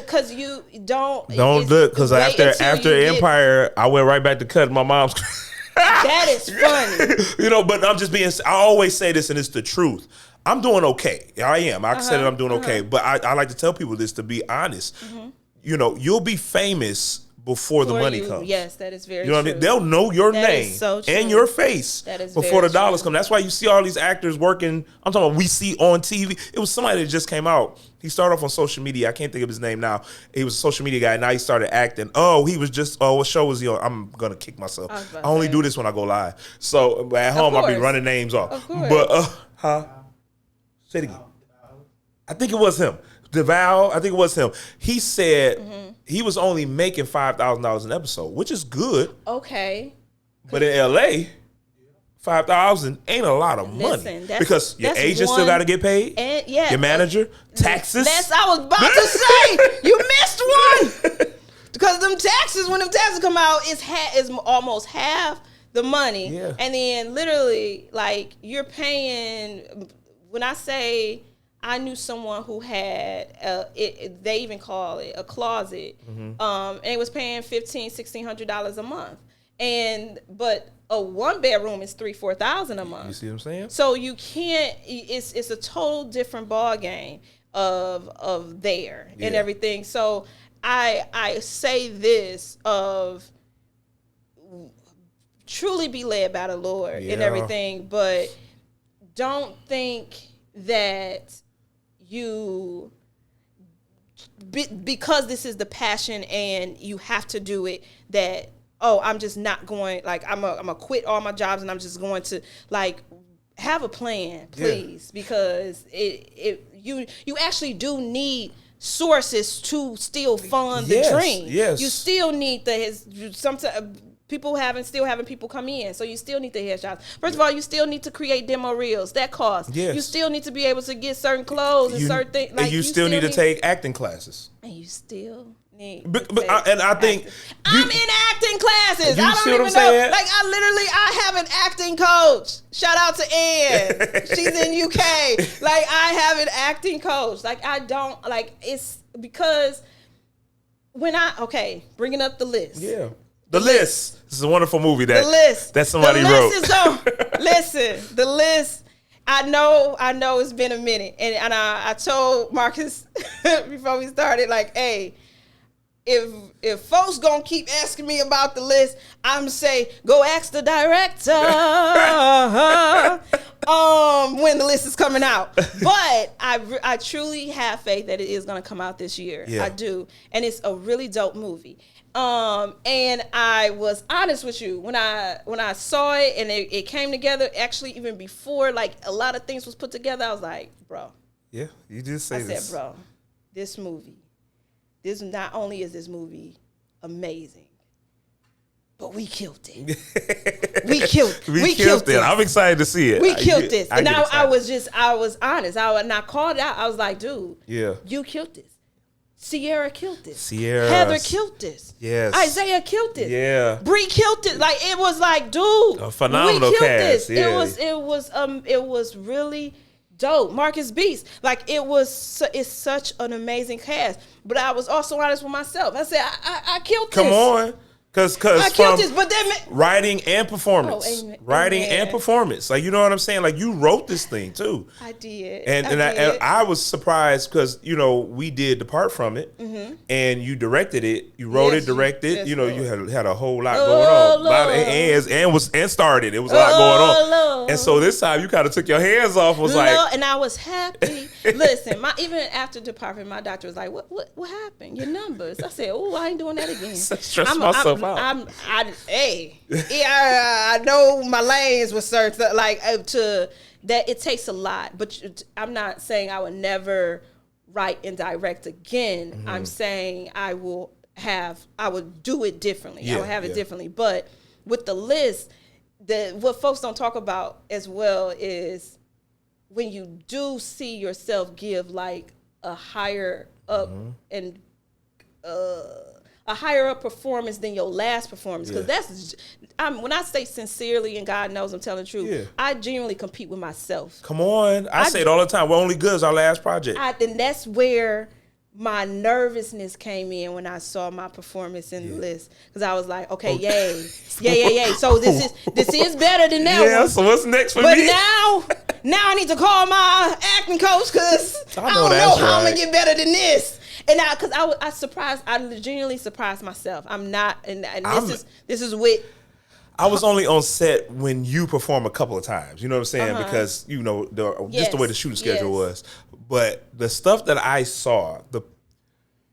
Because you don't look. Because after Empire, I went right back to cutting my mom's. That is funny. But I'm just being. I always say this, and it's the truth. I'm doing okay. I am. I said that I'm doing okay. But I like to tell people this, to be honest. You'll be famous before the money comes. Yes, that is very true. You know what I mean? They'll know your name and your face before the dollars come. That's why you see all these actors working. I'm talking about we see on TV. It was somebody that just came out. He started off on social media. I can't think of his name now. He was a social media guy. Now he started acting. He was just, what show was he on? I'm going to kick myself. I only do this when I go live. So at home, I'll be running names off. Of course. But, say it again. I think it was him. DeVal, I think it was him. He said he was only making $5,000 an episode, which is good. Okay. But in LA, $5,000 ain't a lot of money because your agent still got to get paid. And your manager, taxes. I was about to say, you missed one. Because when them taxes come out, it's almost half the money. Yeah. And then literally, like, you're paying. When I say, I knew someone who had, they even call it a closet, and it was paying $1,500-$1,600 a month. But a 1-bedroom is $3,000-$4,000 a month. You see what I'm saying? So you can't. It's a total different ball game of there and everything. So I say this of truly be led by the Lord and everything, but don't think that you because this is the passion and you have to do it, that oh, I'm just not going, like, I'm gonna quit all my jobs and I'm just going to, like, have a plan, please, because you actually do need sources to still fund the dream. Yes. You still need sometimes people still having people come in, so you still need the headshots. First of all, you still need to create demo reels. That costs. Yes. You still need to be able to get certain clothes and certain things. Like, and you still need to take acting classes. And you still need. I think I'm in acting classes. You I see don't what even I'm know. saying? Like, I have an acting coach. Shout out to Ann. She's in UK. Like, I have an acting coach. Like, I don't, like, it's because when bringing up The List. Yeah. The List. This is a wonderful movie that somebody wrote. Listen, The List. I know it's been a minute, and I told Marcus before we started, like, hey, if folks gonna keep asking me about The List, I'm say go ask the director when The List is coming out. But I truly have faith that it is gonna come out this year. Yeah. I do, and it's a really dope movie. And I was honest with you when I saw it and it came together. Actually, even before, like, a lot of things was put together, I was like, bro. Yeah, you did say this. I said, bro, this movie. This not only is this movie amazing, but we killed it. We killed it. I'm excited to see it. We killed this. And I was honest. And I called it out. I was like, dude, you killed this. Sierra killed this. Heather killed this. Yes. Isaiah killed this. Yeah. Bree killed it. Like, it was like, dude, a phenomenal we killed cast. this. Yeah. It was really dope. Marcus Beast. Like, it's such an amazing cast. But I was also honest with myself. I said, I killed this. Come on. Because I killed this, but then writing and performance. Oh, writing amen. and performance. Like, you know what I'm saying? Like, you wrote this thing too. I did. And I was surprised because, you know, we did Depart From It, and you directed it. You wrote it, directed. yes, You know, Lord. you had a whole lot going on. A lot of, and started. It was a lot going on. Lord. And so this time you kind of took your hands off. Was like, and I was happy. Listen, even after Depart From It, my doctor was like, "What happened? Your numbers?" I said, "Oh, I ain't doing that again." Stress myself out. I know my lanes with certain, like, to that it takes a lot, but I'm not saying I would never write and direct again. I'm saying I would do it differently. I would have it differently. But with The List, what folks don't talk about as well is when you do see yourself give, like, a higher up and a higher up performance than your last performance, because when I say sincerely, and God knows I'm telling the truth, I genuinely compete with myself. Come on. I say it all the time. We're only good as our last project. And that's where my nervousness came in when I saw my performance in The List, because I was like, okay, yay. So this is better than that one. So what's next for me? But now I need to call my acting coach, because I don't know how I'm gonna get better than this. And I genuinely surprised myself. I'm not, and this is with. I was only on set when you perform a couple of times. You know what I'm saying? Because, you know, just the way the shooting schedule was. But the stuff that I saw,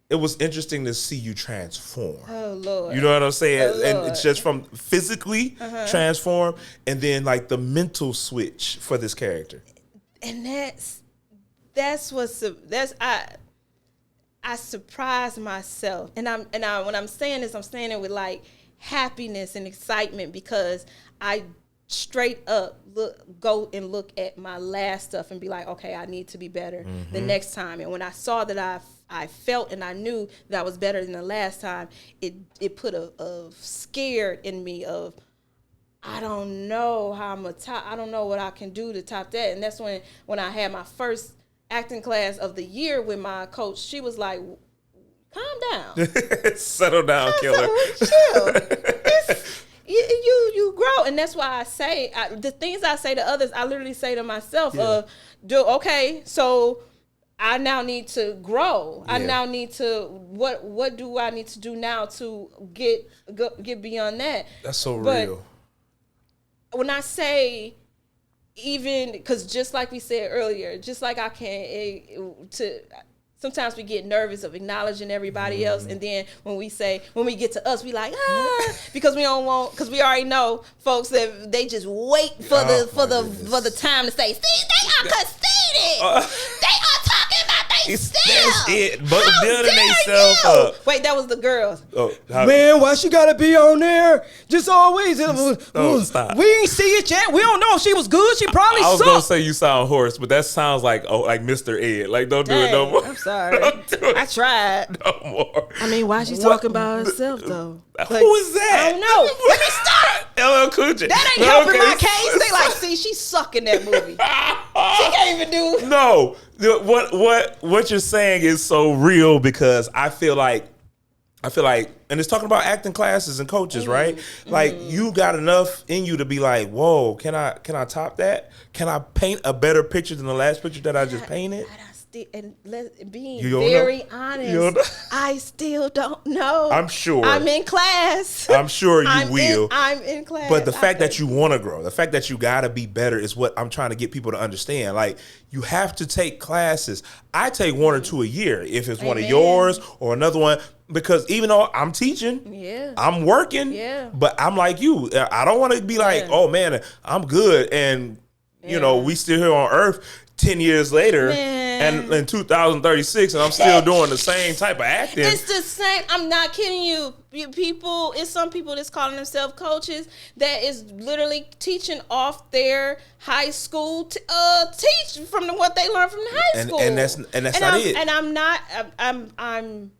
it was interesting to see you transform. Oh, Lord. You know what I'm saying? Oh, and it's just from physically transform, and then, like, the mental switch for this character. And I surprised myself, and when I'm saying this, I'm saying it with, like, happiness and excitement, because I straight up go and look at my last stuff and be like, okay, I need to be better the next time. And when I saw that I felt and I knew that I was better than the last time, it put a scare in me of, I don't know how I'm I don't know what I can do to top that. And that's when I had my first acting class of the year with my coach. She was like, calm down. Settle down, killer. Chill. You grow. And that's why I say, the things I say to others, I literally say to myself, okay, so I now need to grow. I now need to, what do I need to do now to get beyond that? That's so real. When I say, even because just like we said earlier, just like I sometimes we get nervous of acknowledging everybody else, and then when we get to us, we like because we already know folks that they just wait for the time to say, see, they are conceited. They are talking about they still. That's it. But How building dare themselves you? up. Wait, that was the girls. Man, why she gotta be on there? Just always. Stop. We ain't see it yet. We don't know if she was good. She probably I was gonna sucked. say you sound hoarse, but that sounds like Mr. Ed. Like, don't do it no more. I'm sorry. Don't do it I tried. no more. I mean, why she's talking about herself though? Who is that? I don't know. Let me stop. LL Cool J. That ain't helping my case. They like, see, she's sucking that movie. She can't even do. No, what you're saying is so real because I feel like, and it's talking about acting classes and coaches, right? Like you got enough in you to be like, whoa, can I top that? Can I paint a better picture than the last picture that I just painted? Being You don't very know? honest, You don't know? I still don't know. I'm sure. I'm in class. I'm sure you will. I'm in class. But the fact that you want to grow, the fact that you got to be better is what I'm trying to get people to understand. Like, you have to take classes. I take one or two a year if it's one of yours or another one. Because even though I'm teaching, I'm working, but I'm like you. I don't want to be like, oh, man, I'm good. And, you know, we still here on Earth 10 years later and in 2036 and I'm still doing the same type of acting. It's the same. I'm not kidding you. It's some people that's calling themselves coaches that is literally teaching off their high school teach from what they learned from high school. And that's not it. And I'm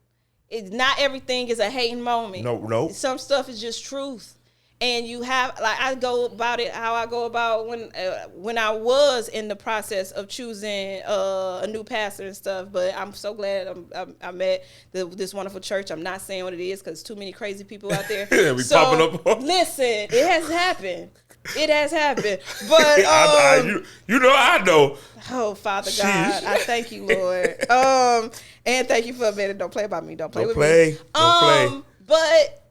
it's not everything is a hating moment. No. Some stuff is just truth. And you have, like, I go about it how I go about when I was in the process of choosing a new pastor and stuff. But I'm so glad I met this wonderful church. I'm not saying what it is because too many crazy people out there. Popping up. Listen, it has happened. It has happened. But I know. Oh, Father God, I thank you, Lord. And thank you for a minute. Don't play about me. Don't play with me. Don't play. But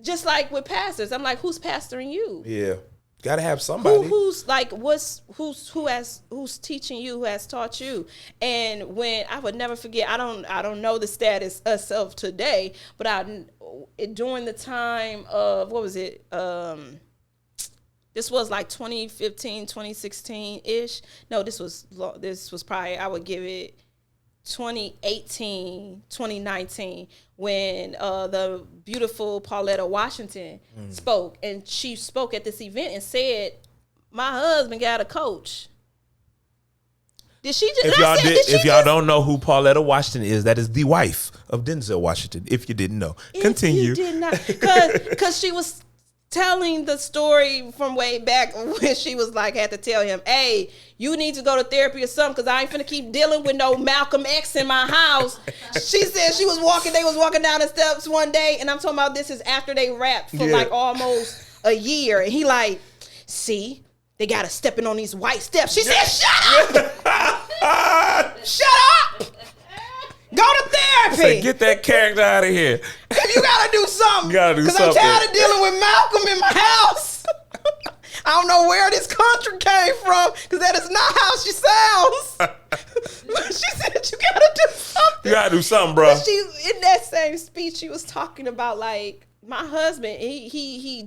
just like with pastors, I'm like, who's pastoring you? Yeah, gotta have somebody. Who's like, who's teaching you? Who has taught you? And when I would never forget, I don't know the status of today, but during the time of what was it? This was like 2015, 2016 ish. No, this was probably, I would give it 2018, 2019, when the beautiful Pauletta Washington spoke. And she spoke at this event and said, my husband got a coach. Did she just? If y'all don't know who Pauletta Washington is, that is the wife of Denzel Washington, if you didn't know. Continue. You did not. Because she was telling the story from way back when she was like, had to tell him, hey, you need to go to therapy or something because I ain't finna keep dealing with no Malcolm X in my house. She said they was walking down the steps one day, and I'm talking about this is after they rapped for like almost a year. And he like, see, they got us stepping on these white steps. She said, shut up! Shut up! Go to therapy. Say, get that character out of here. You gotta do something. Because I'm tired of dealing with Malcolm in my house. I don't know where this country came from, because that is not how she sounds. She said you gotta do something. You gotta do something, bro. But in that same speech, she was talking about like, my husband, he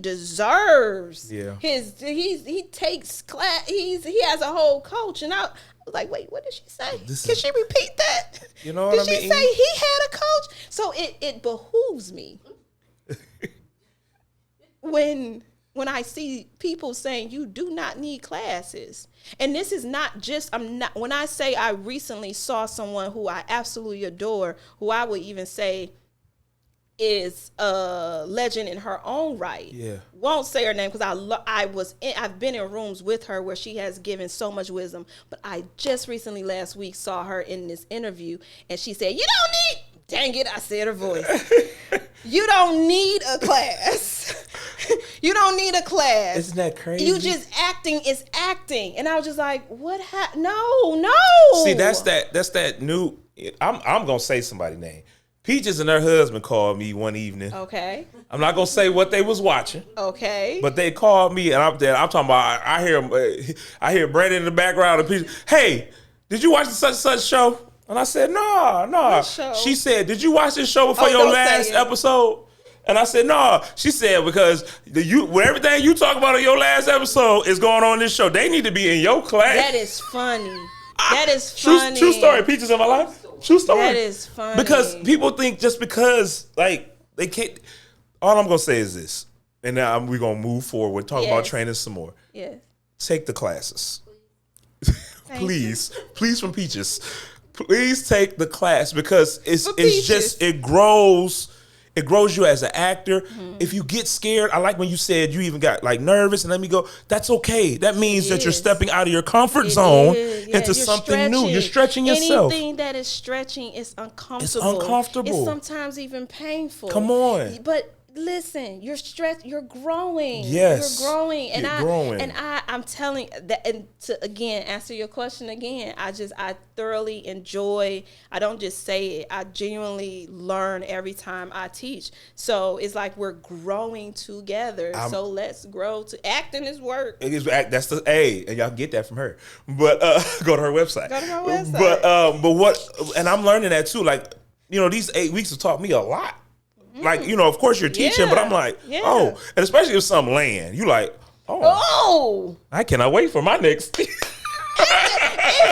deserves he takes class. He has a whole coach, and I was like, wait, what did she say? Can she repeat that? You know what I mean? Did she say he had a coach? So it behooves me when I see people saying you do not need classes. And this is not just, when I say I recently saw someone who I absolutely adore, who I would even say is a legend in her own right. Yeah. Won't say her name because I've been in rooms with her where she has given so much wisdom. But I just recently last week saw her in this interview, and she said, "You don't need." Dang it! I said her voice. You don't need a class. You don't need a class. Isn't that crazy? You just acting is acting, and I was just like, "What? No." See, that's that new. I'm gonna say somebody's name. Peaches and her husband called me one evening. Okay. I'm not gonna say what they was watching. Okay. But they called me, and I'm talking about. I hear Brandon in the background. And Peaches, hey, did you watch the such show? And I said, nah. show? She said, did you watch this show before your don't say last it. episode? And I said, no. She said, because everything you talk about on your last episode is going on in this show. They need to be in your class. That is funny. That is funny. True story. Peaches in my life. True story. That is funny. Because people think just because, like, they can't. All I'm going to say is this. And now we're going to move forward. We're talking about training some more. Yes. Take the classes. Please from Peaches. Please take the class because it's just it grows you as an actor. Mm-hmm. If you get scared, I like when you said you even got like nervous and let me go. That's okay. That means that you're stepping out of your comfort zone into something new. You're stretching yourself. Anything that is stretching is uncomfortable. It's uncomfortable. It's sometimes even painful. Come on. But listen, you're growing. Yes. You're growing. And growing. I'm telling that, and to again answer your question again, I thoroughly enjoy, I don't just say it, I genuinely learn every time I teach. So it's like we're growing together. So let's grow. Acting is work. It is, that's the A, and y'all get that from her. But go to her website. Go to her website. But what, and I'm learning that too. Like, these 8 weeks have taught me a lot. Like, of course you're teaching, but I'm like, oh, and especially if something land, you like, oh, I cannot wait for my next. It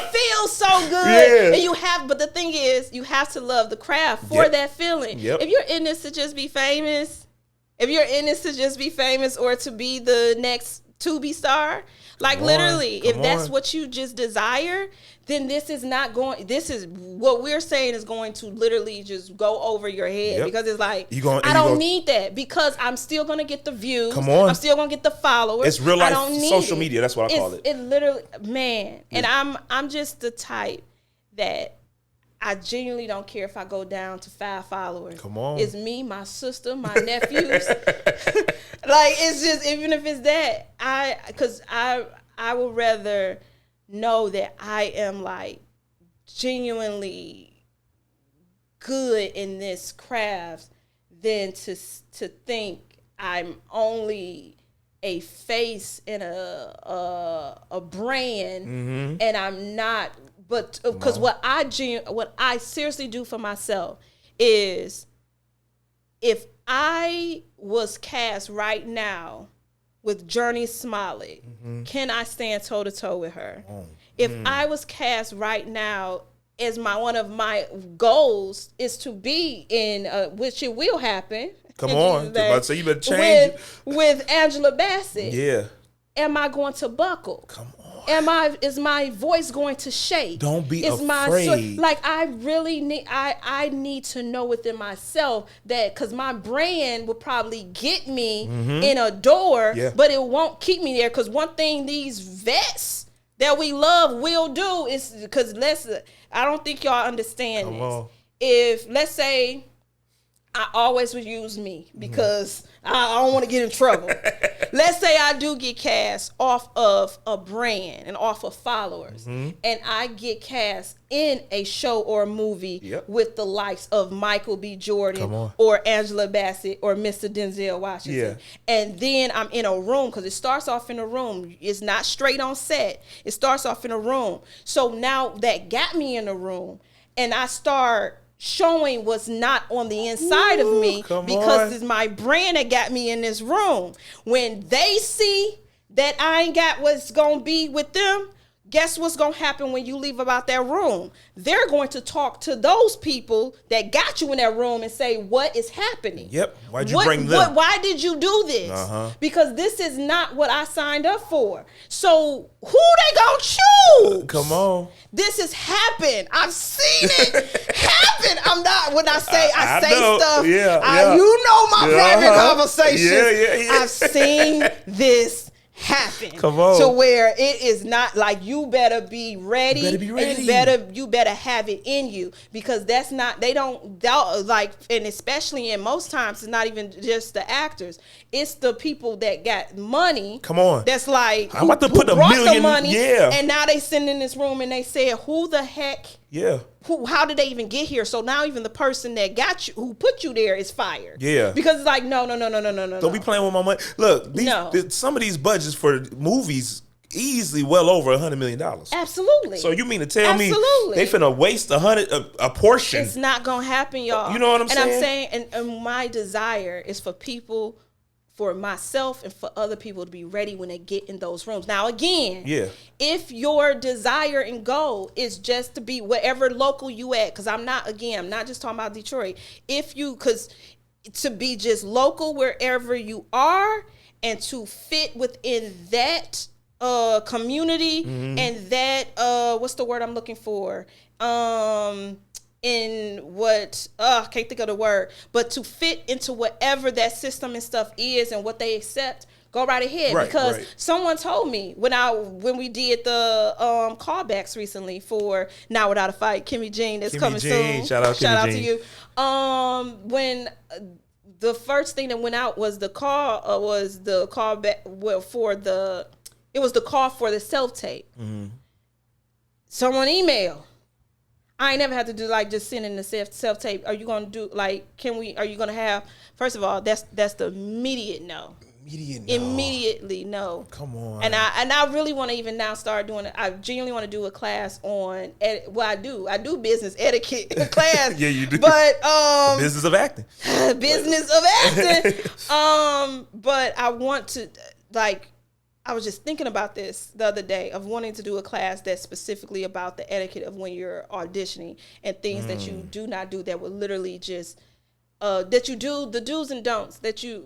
feels so good. And but the thing is, you have to love the craft for that feeling. Yep. If you're in this to just be famous, or to be the next Tubi star, like literally, if that's what you just desire, then this is what we're saying is going to literally just go over your head because it's like, I don't need that because I'm still going to get the views. Come on. I'm still going to get the followers. It's real life social media. That's what I call it. It literally, man. And I'm just the type that I genuinely don't care if I go down to 5 followers. Come on. It's me, my sister, my nephews. Like, it's just, even if it's that, I would rather know that I am like genuinely good in this craft than to think I'm only a face in a brand and I'm not. But because what I seriously do for myself is, if I was cast right now with Journey Smollett, can I stand toe to toe with her? If I was cast right now, as one of my goals is to be in, which it will happen. Come on, so you better change with Angela Bassett. Yeah. Am I going to buckle? Come on. Is my voice going to shake? Don't be afraid. I really need, I need to know within myself that, because my brand will probably get me in a door, but it won't keep me there. Because one thing these vets that we love will do is, because I don't think y'all understand this. If, let's say, I always would use me because I don't want to get in trouble. Let's say I do get cast off of a brand and off of followers, and I get cast in a show or a movie with the likes of Michael B. Jordan or Angela Bassett or Mr. Denzel Washington. And then I'm in a room, because it starts off in a room. It's not straight on set. It starts off in a room. So now that got me in a room, and I start showing what's not on the inside of me, because it's my brand that got me in this room. When they see that I ain't got what's going to be with them, guess what's going to happen when you leave about that room? They're going to talk to those people that got you in that room and say, what is happening? Yep. Why'd you bring them? Why did you do this? Because this is not what I signed up for. So who they going to choose? Come on. This has happened. I've seen it happen. I'm not, when I say stuff, you know my private conversations. I've seen this happen. Come on. To where it is not like, you better be ready. And you better have it in you, because that's not, they don't like, and especially in most times, it's not even just the actors. It's the people that got money. Come on. That's like, I'm about to put $1 million. The money, and now they sit in this room and they said, who the heck? Yeah. How did they even get here? So now even the person that got you, who put you there, is fired. Yeah. Because it's like, no. Don't be playing with my money. Look, some of these budgets for movies easily well over $100 million. Absolutely. So you mean to tell me Absolutely. they finna waste a portion? It's not gonna happen, y'all. You know what I'm saying? And I'm saying, and my desire is for people, for myself and for other people to be ready when they get in those rooms. Now, again, if your desire and goal is just to be wherever local you at, because I'm not just talking about Detroit. Because to be just local wherever you are and to fit within that community and that what's the word I'm looking for? In what I can't think of the word, but to fit into whatever that system and stuff is and what they accept, go right ahead. Because someone told me when we did the callbacks recently for Not Without a Fight, Kimmy Jean that's coming soon. Shout out to you. When the first thing that went out was the call back for the call for the self tape. Someone emailed. I ain't never had to do like just sending the self tape. Are you gonna do like? Are you gonna have? First of all, that's the immediate no. Immediately no. Come on. And I really want to even now start doing it. I genuinely want to do a class on. I do business etiquette class. Yeah, you do. But business of acting. Business of acting. But I want to like. I was just thinking about this the other day of wanting to do a class that's specifically about the etiquette of when you're auditioning and things that you do not do that would literally just that you do, the do's and don'ts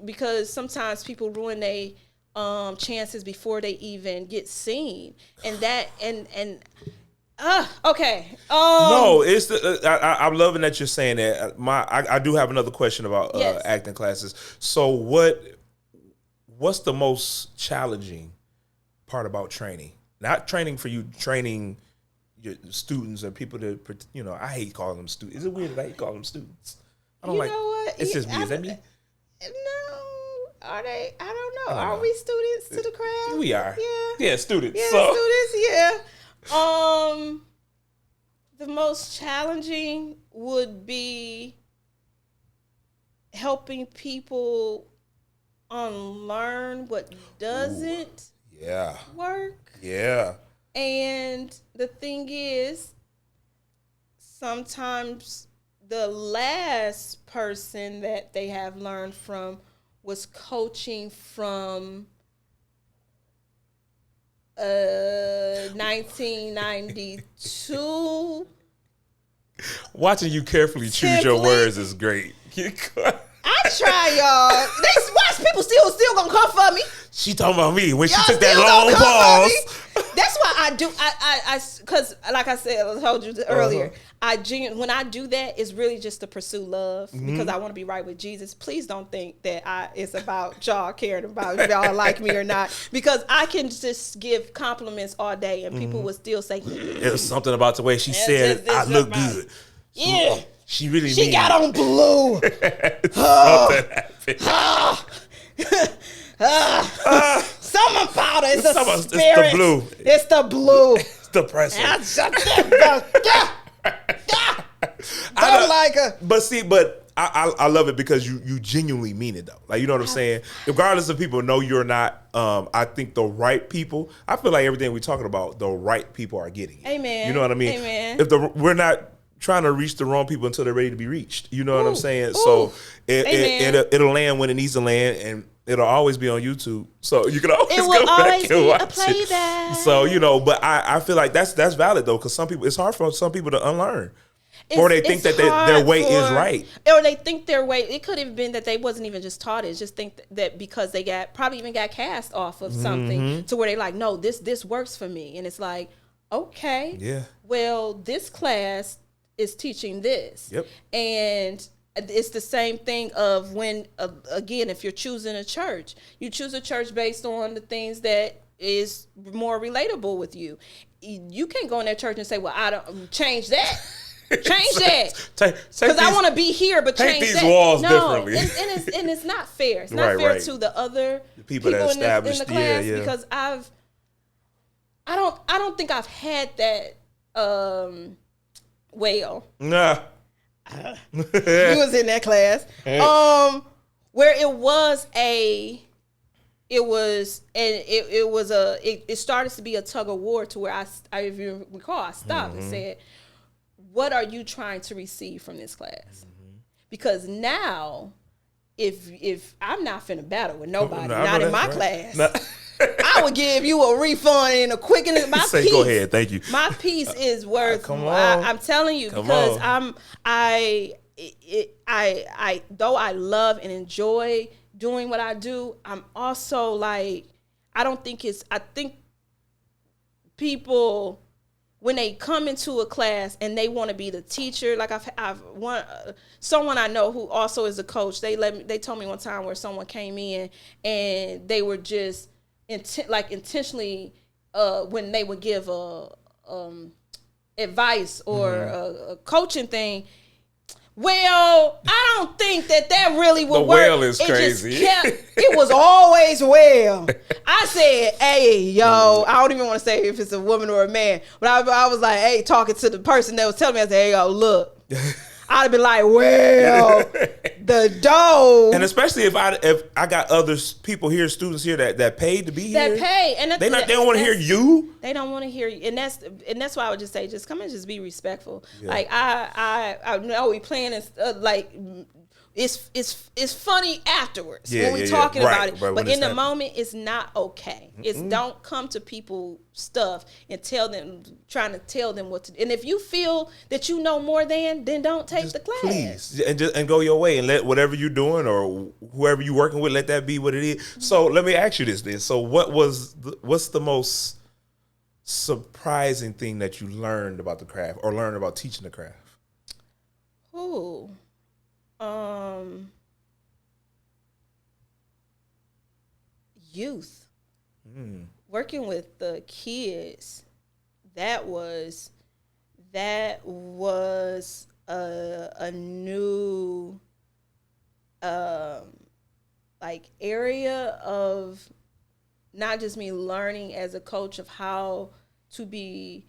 because sometimes people ruin their chances before they even get seen, and that okay. No, it's I'm loving that you're saying that. I do have another question about acting classes. So what's the most challenging part about training? Not training for you, training your students or people that, I hate calling them students. Is it weird that I hate calling them students? I don't know what? It's just me. Is that me? No. Are they? I don't know. Are we students to the craft? We are. Yeah. Yeah, students. Yeah, students, yeah. The most challenging would be helping people unlearn what doesn't work. Yeah. And the thing is, sometimes the last person that they have learned from was coaching from 1992. Watching you carefully choose your words is great. I try, y'all. Watch people still gonna come for me. She talking about me when she took that long pause. That's why I do. I because like I said, I told you earlier. When I do that, it's really just to pursue love because I want to be right with Jesus. Please don't think that it's about y'all caring about if y'all like me or not, because I can just give compliments all day and people will still say there's something about the way she said it. I look good. Yeah. She really She got on blue. Summer powder. It's the spirit. It's the blue. It's the blue. It's depressing. Don't like her. But I love it because you genuinely mean it though. Like, you know what I'm saying? Regardless of people know you're not, I think the right people, I feel like everything we're talking about, the right people are getting it. Amen. You know what I mean? Amen. We're not trying to reach the wrong people until they're ready to be reached. You know what I'm saying? So it'll land when it needs to land, and it'll always be on YouTube. So you can always go back and watch it. So, but I feel like that's valid though, because it's hard for some people to unlearn. Or they think that their way is right. Or they think their way, it could have been that they wasn't even just taught it. Just think that because they probably even got cast off of something to where they like, no, this works for me. And it's like, okay, well, this class is teaching this. Yep. And it's the same thing of when, again, if you're choosing a church, you choose a church based on the things that is more relatable with you. You can't go in that church and say, well, I don't change that. Change that. Because I want to be here, but change these that. walls differently. And it's not fair. It's not fair to the other people that in the class because I don't think I've had that Nah. You was in that class. Where it it was, and it started to be a tug of war to where I if you recall, I stopped and said, what are you trying to receive from this class? Because now, if I'm not finna battle with nobody, not in my class, I would give you a refund and a quick and my piece. Go ahead, thank you. My piece is worth. Come on. I'm telling you, Come because on. I though I love and enjoy doing what I do, I'm also like, I think people, when they come into a class and they want to be the teacher, like someone I know who also is a coach. They told me one time where someone came in and they were just intentionally when they would give advice or a coaching thing. Well, I don't think that really would the work. Well is crazy. It was always well. I said, hey, yo, I don't even want to say if it's a woman or a man, but I was like, hey, talking to the person that was telling me, I said, hey, yo, look. I'd have been like, well, the dough. And especially if I got people here, students here that paid to be here. That pay. And they don't want to hear you. They don't want to hear you. And that's why I would just say, just come and just be respectful. Yeah. Like I know we playing like it's funny afterwards when we talking about it. But in the moment, it's not okay. It's don't come to people stuff and trying to tell them what to do. And if you feel that you know more then don't take the class. Please, and go your way and let whatever you're doing or whoever you're working with, let that be what it is. So let me ask you this then. So what's the most surprising thing that you learned about the craft or learned about teaching the craft? Ooh. Youth. Working with the kids, that was a new like area of not just me learning as a coach of how to be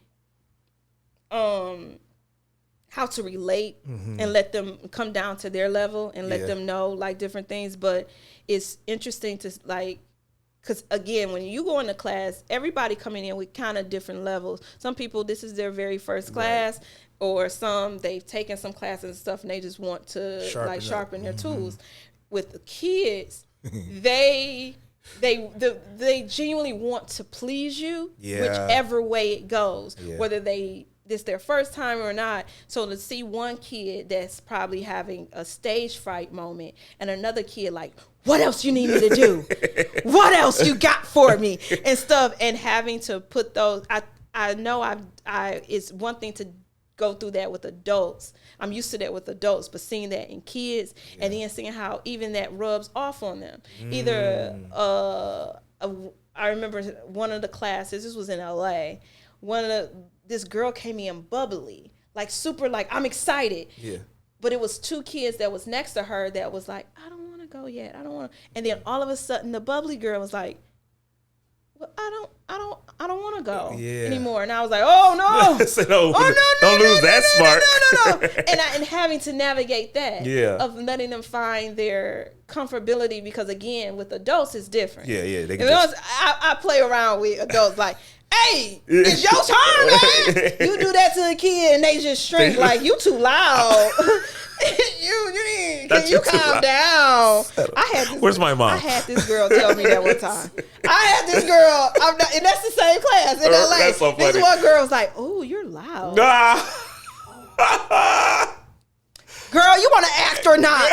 how to relate and let them come down to their level and let them know like different things. But it's interesting to like, because again, when you go into class, everybody coming in with kind of different levels. Some people, this is their very first class, or some they've taken some classes and stuff and they just want to sharpen their tools. With the kids, they genuinely want to please you, whichever way it goes, whether this their first time or not. So to see one kid that's probably having a stage fright moment and another kid like, what else you need me to do? What else you got for me? And stuff, and having to put those, I know it's one thing to go through that with adults. I'm used to that with adults, but seeing that in kids and then seeing how even that rubs off on them. Either, I remember one of the classes, this was in LA, this girl came in bubbly, like super, like I'm excited. Yeah. But it was two kids that was next to her that was like, I don't want to go yet. I don't want to. And then all of a sudden the bubbly girl was like, well, I don't want to go anymore. And I was like, oh no. So don't lose that spark. And having to navigate that of letting them find their comfortability, because again, with adults it's different. I play around with adults like, hey, it's your turn, man. You do that to a kid and they just shrink like, you too loud. Can you calm down? Where's my mom? I had this girl tell me that one time. I had this girl, and that's the same class in LA. That's so funny. This one girl was like, oh, you're loud. Girl, you want to act or not?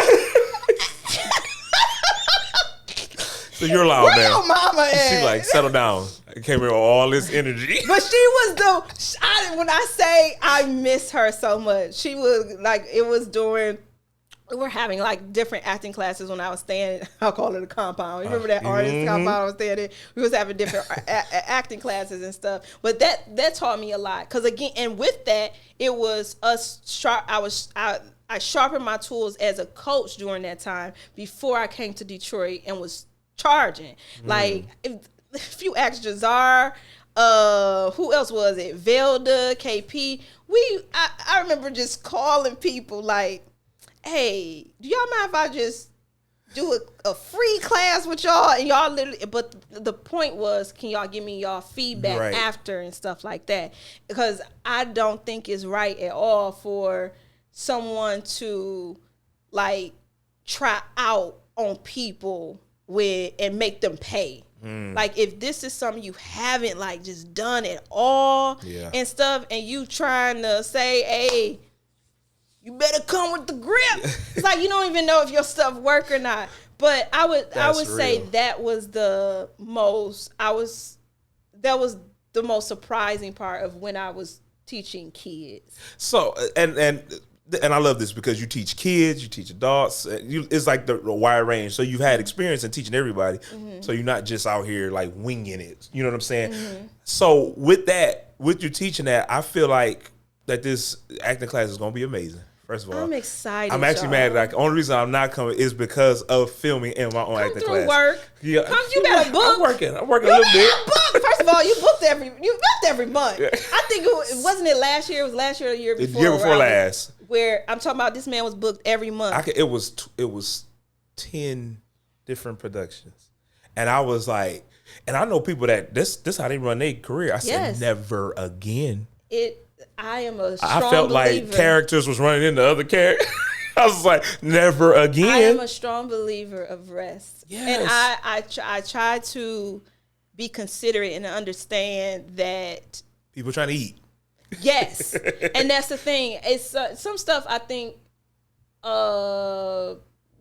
So you're loud Where now. your mama at? She like, settle down. I came here with all this energy. But she was when I say I miss her so much, she was like, it was during, we were having like different acting classes when I was staying, I'll call it a compound. You remember that artist compound I was staying in? We was having different acting classes and stuff. But that taught me a lot. Because again, and with that, it was us sharp. I sharpened my tools as a coach during that time before I came to Detroit and was charging. Like, if you ask Jazar, who else was it? Velda, KP. I remember just calling people like, hey, do y'all mind if I just do a free class with y'all, and y'all literally. But the point was, can y'all give me y'all feedback after and stuff like that? Because I don't think it's right at all for someone to like try out on people and make them pay. Like if this is something you haven't like just done at all and stuff, and you trying to say, hey, you better come with the grip. It's like you don't even know if your stuff work or not. But I would say that was the most surprising part of when I was teaching kids. So and I love this because you teach kids, you teach adults. It's like the wide range. So you've had experience in teaching everybody. Mm-hmm. So you're not just out here like winging it. You know what I'm saying? Mm-hmm. So with you teaching that, I feel like that this acting class is going to be amazing. First of all, I'm excited. I'm actually mad. Like, the only reason I'm not coming is because of filming in my own acting class. Work. Yeah, you got a book. I'm working a little bit. First of all, you booked every month. Yeah. I think wasn't it last year? It was last year or the year before? The year before last. Where I'm talking about, this man was booked every month. It was 10 different productions, and I was like, and I know people that this how they run their career. I said never again. I am a strong believer. I felt like characters was running into other characters. I was like, never again. I am a strong believer of rest. Yes. And I try to be considerate and understand that people trying to eat. Yes. And that's the thing. It's some stuff I think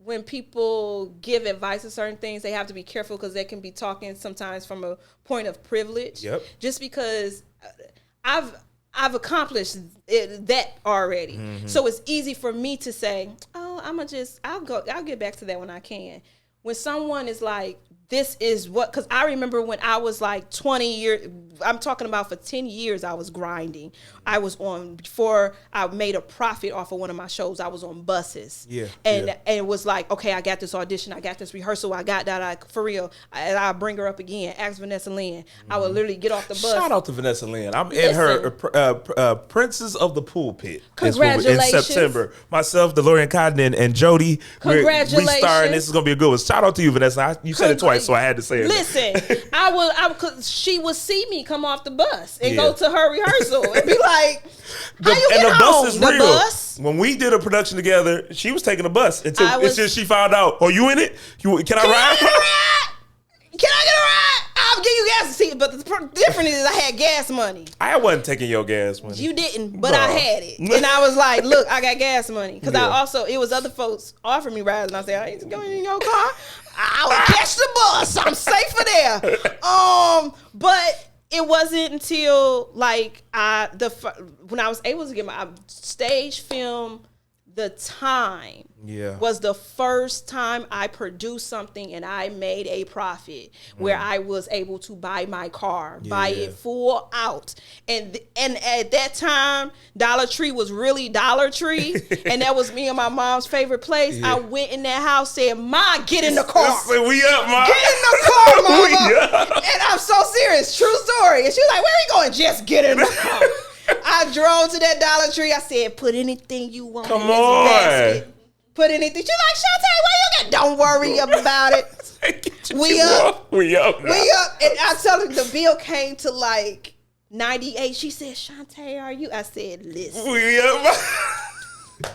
when people give advice on certain things, they have to be careful because they can be talking sometimes from a point of privilege. Yep. Just because I've accomplished that already. Mm-hmm. So it's easy for me to say, oh, I'll get back to that when I can. When someone is like, this is what, because I remember when I was like 20 years, I'm talking about for 10 years, I was grinding. I was before I made a profit off of one of my shows, I was on buses. And it was like, okay, I got this audition, I got this rehearsal, I got that, for real. And I'll bring her up again, ask Vanessa Lynn. Mm-hmm. I would literally get off the bus. Shout out to Vanessa Lynn. I'm in her Princess of the Pulpit. Congratulations. In September. Myself, DeLorean Cotton, and Jody. Congratulations. We starring. This is going to be a good one. Shout out to you, Vanessa. You said it twice. So I had to say it. Listen, she would see me come off the bus and go to her rehearsal and be like, "How you get the home? Bus is the real. Bus?" When we did a production together, she was taking a bus until she found out. Oh, you in it? Can I ride? Can I get a ride? I'll give you gas. See, but the difference is I had gas money. I wasn't taking your gas money. You didn't, but I had it. And I was like, look, I got gas money. Because it was other folks offering me rides. And I said, I ain't going in your car. I'll catch the bus. I'm safer there. But it wasn't until like when I was able to get my stage film, the time was the first time I produced something and I made a profit where I was able to buy my car, buy it full out. And at that time, Dollar Tree was really Dollar Tree. And that was me and my mom's favorite place. Yeah. I went in that house, said, Ma, get in the car. We up, Ma. Get in the car, Mama. And I'm so serious. True story. And she was like, where are you going? Just get in the car. I drove to that Dollar Tree. I said, put anything you want in this basket. Put anything. She's like, Shawntay, where you got? Don't worry about it. We up. We up. And I tell her the bill came to like 98. She said, Shawntay, are you? I said, listen. We up.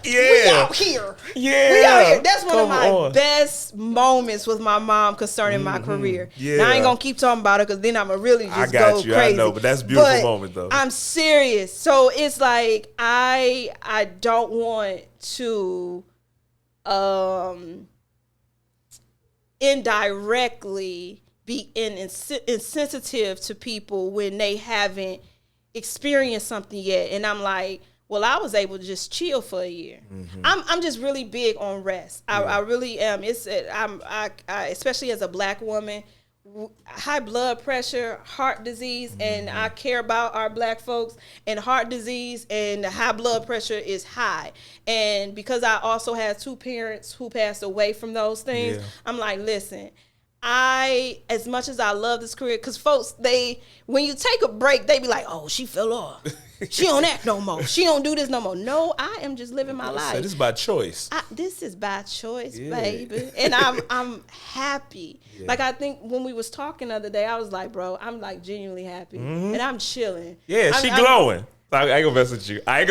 We out here. Yeah. We out here. That's one of my best moments with my mom concerning my career. Yeah. Now, I ain't going to keep talking about it because then I'm going to really just go crazy. I know, but that's a beautiful moment, though. I'm serious. So it's like I don't want to indirectly be insensitive to people when they haven't experienced something yet. And I'm like, well, I was able to just chill for a year. Mm-hmm. I'm just really big on rest. I really am. I especially as a Black woman, high blood pressure, heart disease, and I care about our Black folks. And heart disease and high blood pressure is high. And because I also had two parents who passed away from those things, I'm like, listen, as much as I love this career, because folks, when you take a break, they be like, oh, she fell off. She don't act no more. She don't do this no more. No, I am just living my life. This is by choice. This is by choice, baby. And I'm happy. Yeah. Like, I think when we was talking the other day, I was like, bro, I'm like genuinely happy. And I'm chilling. Yeah, she glowing. I ain't gonna mess with you. Let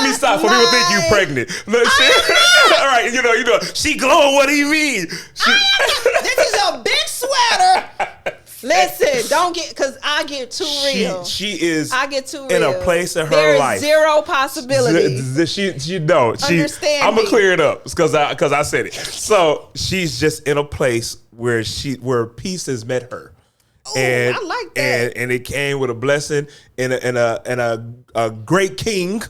me stop for people think you pregnant. Look, all right, you know, she glowing. What do you mean? This is a big sweater. Listen, don't get, because I get too real. She is. I get too real. In a place in her life. There's zero possibilities. She don't. Understand I'm gonna me. clear it up because I said it. So she's just in a place where peace has met her. Ooh, I like that. And it came with a blessing and a great king.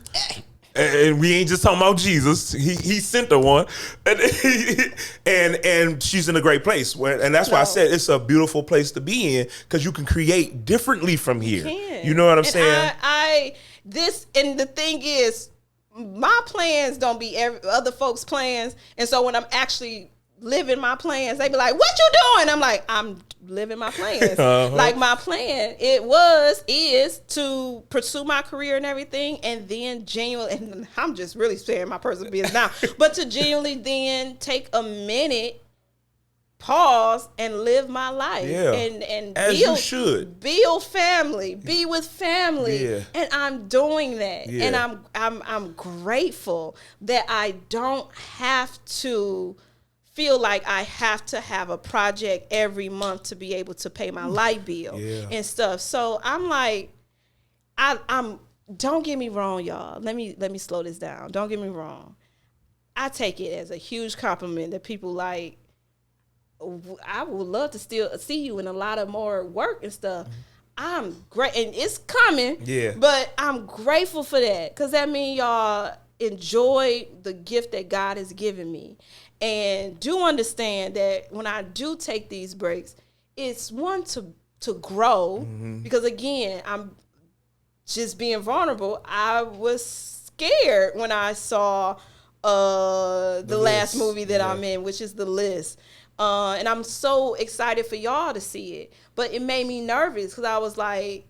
And we ain't just talking about Jesus. He sent her one, and she's in a great place. And that's why I said it's a beautiful place to be in, because you can create differently from here. You know what I'm saying? And the thing is, my plans don't be other folks' plans, and so when I'm actually living my plans, they be like, "What you doing?" I'm like, "I'm living my plans." Like, my plan is to pursue my career and everything, and then genuinely, and I'm just really sharing my personal business now, but to genuinely then take a minute, pause, and live my life. And as you should. Build family, be with family. And I'm doing that. And I'm grateful that I don't have to feel like I have to have a project every month to be able to pay my light bill and stuff. So I'm like, I'm don't get me wrong, y'all. Let me slow this down. Don't get me wrong. I take it as a huge compliment that people like, I would love to still see you in a lot of more work and stuff. I'm great, and it's coming. But I'm grateful for that, because that means y'all enjoy the gift that God has given me. And do understand that when I do take these breaks, it's one to grow, because again, I'm just being vulnerable. I was scared when I saw the last movie that I'm in, which is The List. And I'm so excited for y'all to see it. But it made me nervous, because I was like,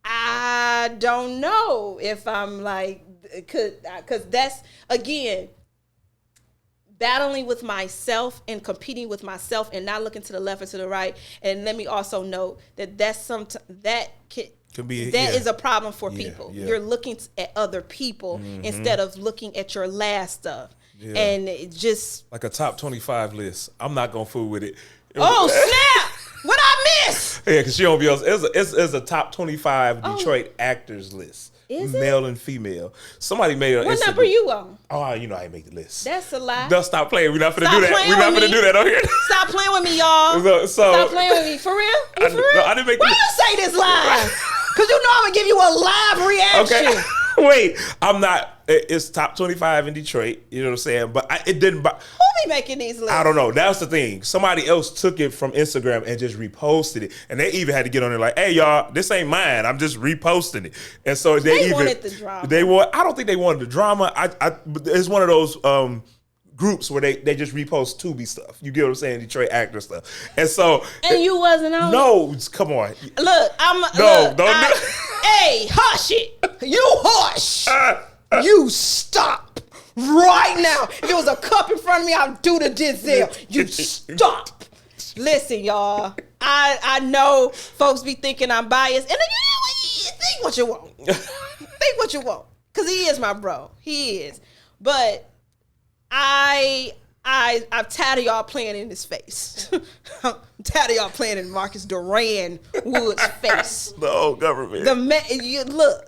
I don't know if I'm like, because that's, again, battling with myself and competing with myself and not looking to the left or to the right. And let me also note that that is a problem for people. You're looking at other people instead of looking at your last stuff. And it just like a top 25 list. I'm not gonna fool with it. Oh snap! What I miss? Yeah, because she don't be able. It's a top 25 Detroit actors list. Is it? Male and female. Somebody made a. What number you on? Oh, I ain't make the list. That's a lie. No, stop playing. We're not finna do that. We're not finna do that on here. Stop playing with me, y'all. Stop playing with me. For real? You for real? No, I didn't make. Why you say this live? Because you know I'm gonna give you a live reaction. Okay. Wait, I'm not. It's top 25 in Detroit. You know what I'm saying? But it didn't. Who be making these lists? I don't know. That's the thing. Somebody else took it from Instagram and just reposted it, and they even had to get on there like, "Hey, y'all, this ain't mine. I'm just reposting it." And so they wanted the drama. I don't think they wanted the drama. It's one of those groups where they just repost Tubi stuff. You get what I'm saying? Detroit actor stuff. And so. And you wasn't on. No, come on. Look, hey, hush it. You hush. You stop right now. If there was a cup in front of me, I'd do the Denzel. You stop. Listen, y'all. I know folks be thinking I'm biased, and then think what you want. Think what you want, because he is my bro. He is. But I'm tired of y'all playing in his face. I'm tired of y'all playing in Marcus Duran Wood's face. The whole government. Look.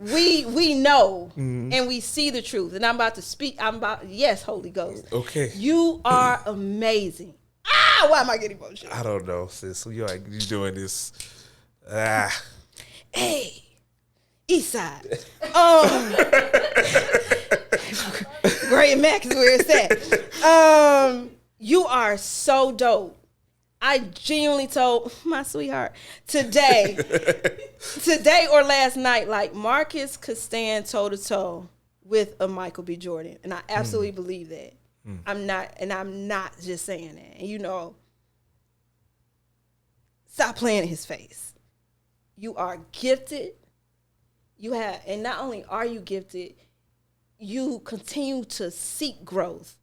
We know and we see the truth, and I'm about to speak. Yes, Holy Ghost. Okay. You are amazing. Why am I getting emotional? I don't know, sis. You doing this? Hey, Eastside. Great Mac is where it's at. You are so dope. I genuinely told my sweetheart today or last night, like, Marcus could stand toe to toe with a Michael B. Jordan, and I absolutely believe that. I'm not just saying that. And you know, stop playing in his face. You are gifted. You have, and not only are you gifted, you continue to seek growth,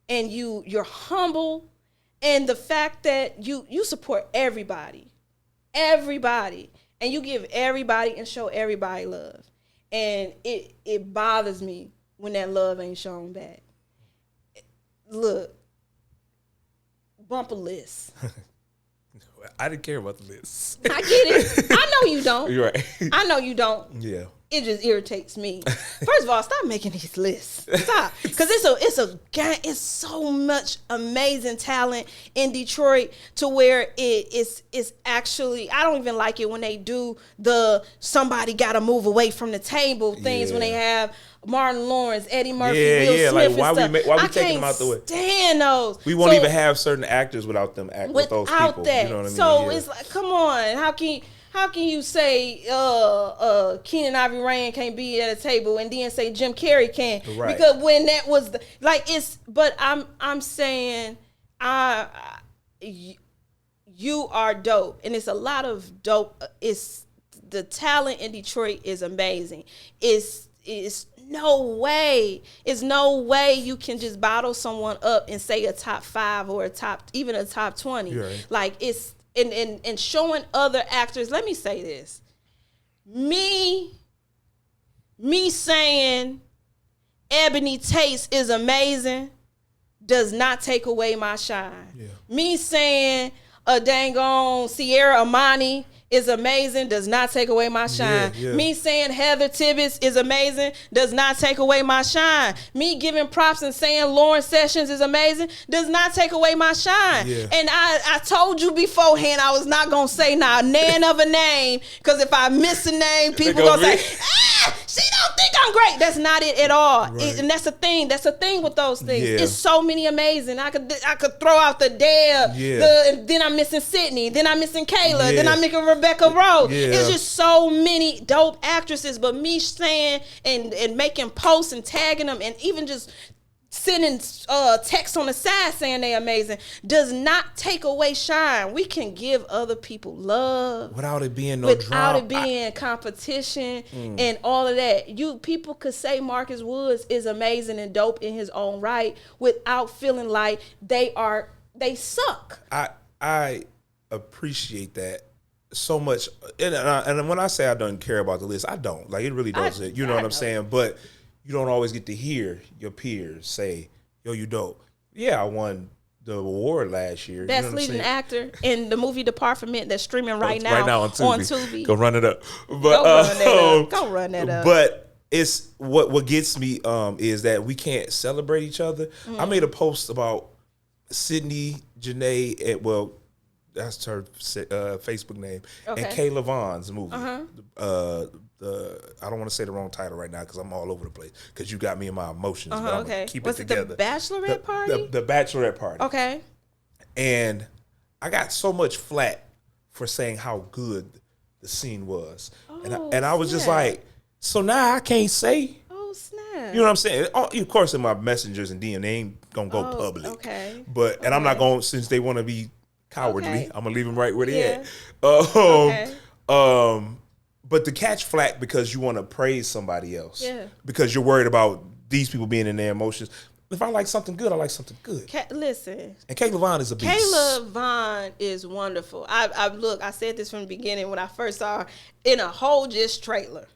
and you're humble, and the fact that you support everybody, and you give everybody and show everybody love, and it bothers me when that love ain't shown back. Look, bumper list. I didn't care about the list. I get it. I know you don't. You're right. I know you don't. Yeah. It just irritates me. First of all, stop making these lists. Stop, because it's so much amazing talent in Detroit to where it's actually, I don't even like it when they do the somebody got to move away from the table things when they have Martin Lawrence, Eddie Murphy, Will Smith, like and why stuff. why we taking them out the way? Stand those. We won't even have certain actors without them acting with those people. That. You know what I mean? So it's like, come on, how can you say Keenan Ivory Rain can't be at a table and then say Jim Carrey can? Right. Because when that was but I'm saying you are dope, and it's a lot of dope. It's the talent in Detroit is amazing. It's no way you can just bottle someone up and say a top 5 or even a top 20. Right. Like it's and showing other actors. Let me say this. Me saying Ebony Taste is amazing does not take away my shine. Yeah. Me saying a dang on Sierra Amani is amazing does not take away my shine. Yeah. Me saying Heather Tibbetts is amazing does not take away my shine. Me giving props and saying Lauren Sessions is amazing does not take away my shine. Yeah. And I told you beforehand I was not going to say nan of a name, because if I miss a name, people going to say, she don't think I'm great. That's not it at all. Right. And that's the thing. That's the thing with those things. Yeah. It's so many amazing. I could throw out the Deb. Yeah. Then I'm missing Sydney. Then I'm missing Kayla. Then I'm missing Rebecca Rowe. Yeah. It's just so many dope actresses. But me saying and making posts and tagging them and even just sending texts on the side saying they're amazing does not take away shine. We can give other people love without it being competition and all of that. People could say Marcus Woods is amazing and dope in his own right without feeling like they suck. I appreciate that so much, and when I say I don't care about the list, I don't. Like, it really doesn't. You know what I'm saying? But you don't always get to hear your peers say, yo, you dope. Yeah, I won the award last year. Best leading actor in the movie Department that's streaming right now on Tubi. Go run it up. Go run that up. But it's what gets me is that we can't celebrate each other. I made a post about Sydney, Janae, that's her Facebook name, and Kayla Vaughn's movie. I don't want to say the wrong title right now because I'm all over the place because you got me in my emotions. But I'm gonna keep it together. The Bachelorette Party? The Bachelorette Party. Okay. And I got so much flack for saying how good the scene was. And I was just like, so now I can't say. Oh, snap. You know what I'm saying? Of course, in my messengers and DM, they ain't going to go public. Okay. And I'm not going, since they want to be cowardly, I'm going to leave them right where they at. But to catch flack because you want to praise somebody else, because you're worried about these people being in their emotions. If I like something good, I like something good. Listen. And Kayla Vaughn is a beast. Kayla Vaughn is wonderful. I said this from the beginning when I first saw her in a whole Just trailer.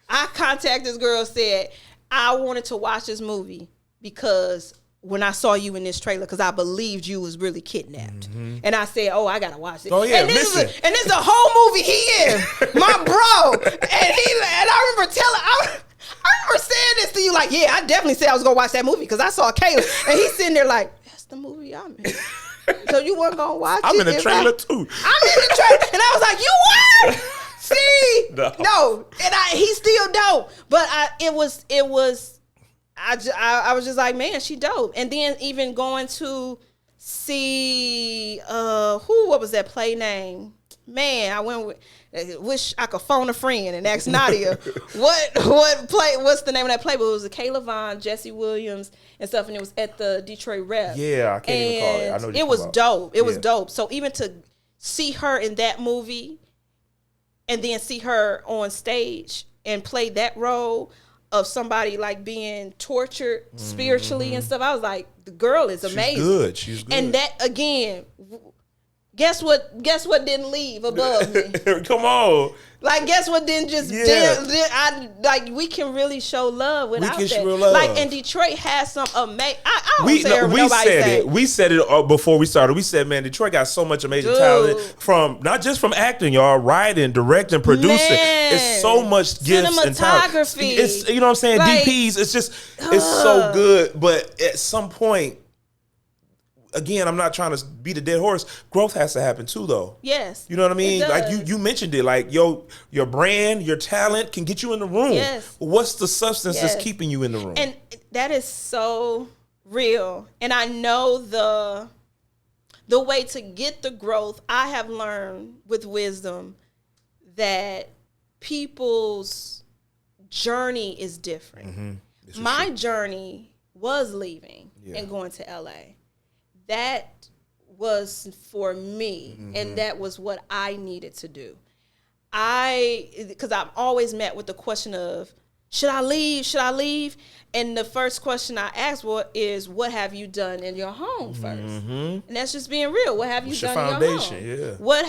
I contacted this girl, said, I wanted to watch this movie because when I saw you in this trailer, because I believed you was really kidnapped. And I said, I got to watch it. Oh, yeah, and this is the whole movie he in, my bro. And I remember I remember saying this to you, like, yeah, I definitely said I was going to watch that movie because I saw Kayla. And he's sitting there like, that's the movie I'm in. So you weren't going to watch it? I'm in the trailer, too. I'm in the trailer. And I was like, you were? See? No. And he still don't. But I was just like, man, she dope. And then even going to see, what was that play name? man, I went with. Wish I could phone a friend and ask Nadia what's the name of that play? But it was a Kayla Vaughn, Jesse Williams, and stuff, and it was at the Detroit Rep. Yeah, I can't even call it. I know what it was dope. It was Yeah. dope. So even to see her in that movie, and then see her on stage and play that role of somebody like being tortured spiritually and stuff, I was like, the girl is amazing. She's good. And that again. Guess what didn't leave above me? Come on. Like, guess what didn't just we can really show love without that. show love. Like, and Detroit has some amazing. I don't say what nobody say. We said it before we started. We said, man, Detroit got so much amazing talent from not just from acting, y'all, writing, directing, producing. Man. It's so much gifts and talent. Cinematography. It's, you know what I'm saying? Like, DPs. It's just it's so good. But at some point, again, I'm not trying to beat a dead horse. Growth has to happen too, though. Yes. You know what I mean? It Like does. you mentioned it. Like your brand, your talent can get you in the room. Yes. What's the substance Yes. that's keeping you in the room? And that is so real. And I know the way to get the growth, I have learned with wisdom that people's journey is different. My journey was leaving and going to LA. That was for me, and that was what I needed to do. Because I'm always met with the question of, should I leave? Should I leave? And the first question I ask is, what have you done in your home first? And that's just being real. What have you What's done your in foundation? your home? Yeah. What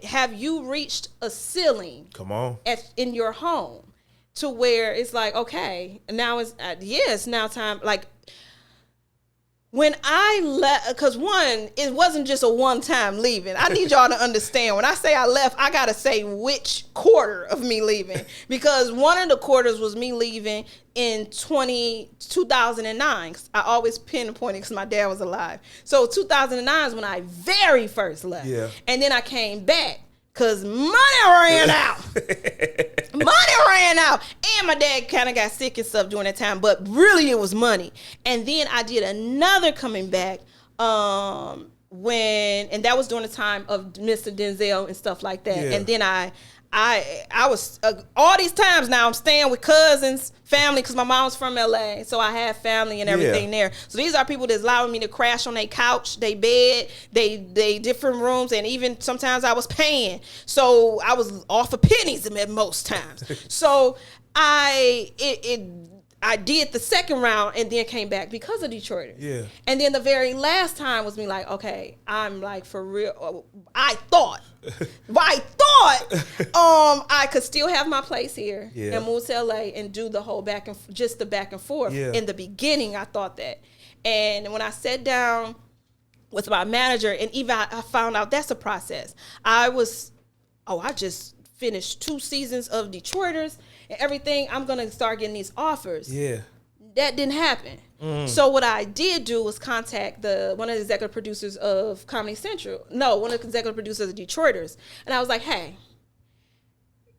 have you reached a ceiling Come on. in your home to where it's like, okay, now it's now time. Like, when I left, because it wasn't just a one-time leaving. I need y'all to understand. When I say I left, I got to say which quarter of me leaving. Because one of the quarters was me leaving in 2009. I always pinpoint it because my dad was alive. So 2009 is when I very first left. Yeah. And then I came back because money ran out. Money ran out. And my dad kind of got sick and stuff during that time, but really it was money. And then I did another coming back and that was during the time of Mr. Denzel and stuff like that. Yeah. And then I was all these times now I'm staying with cousins, family, because my mom's from LA, so I have family and everything there. So these are people that's allowing me to crash on their couch, their bed, they different rooms, and even sometimes I was paying, so I was off of pennies at most times. So I did the second round and then came back because of Detroiters. Yeah. And then the very last time was me like, okay, I'm like for real. I thought I could still have my place here and move to LA and do the whole back and forth. Yeah. In the beginning, I thought that. And when I sat down with my manager, and even I found out that's a process. I just finished 2 seasons of Detroiters and everything. I'm going to start getting these offers. Yeah. That didn't happen. So what I did do was contact one of the executive producers of Comedy Central. No, one of the executive producers of Detroiters. And I was like, hey,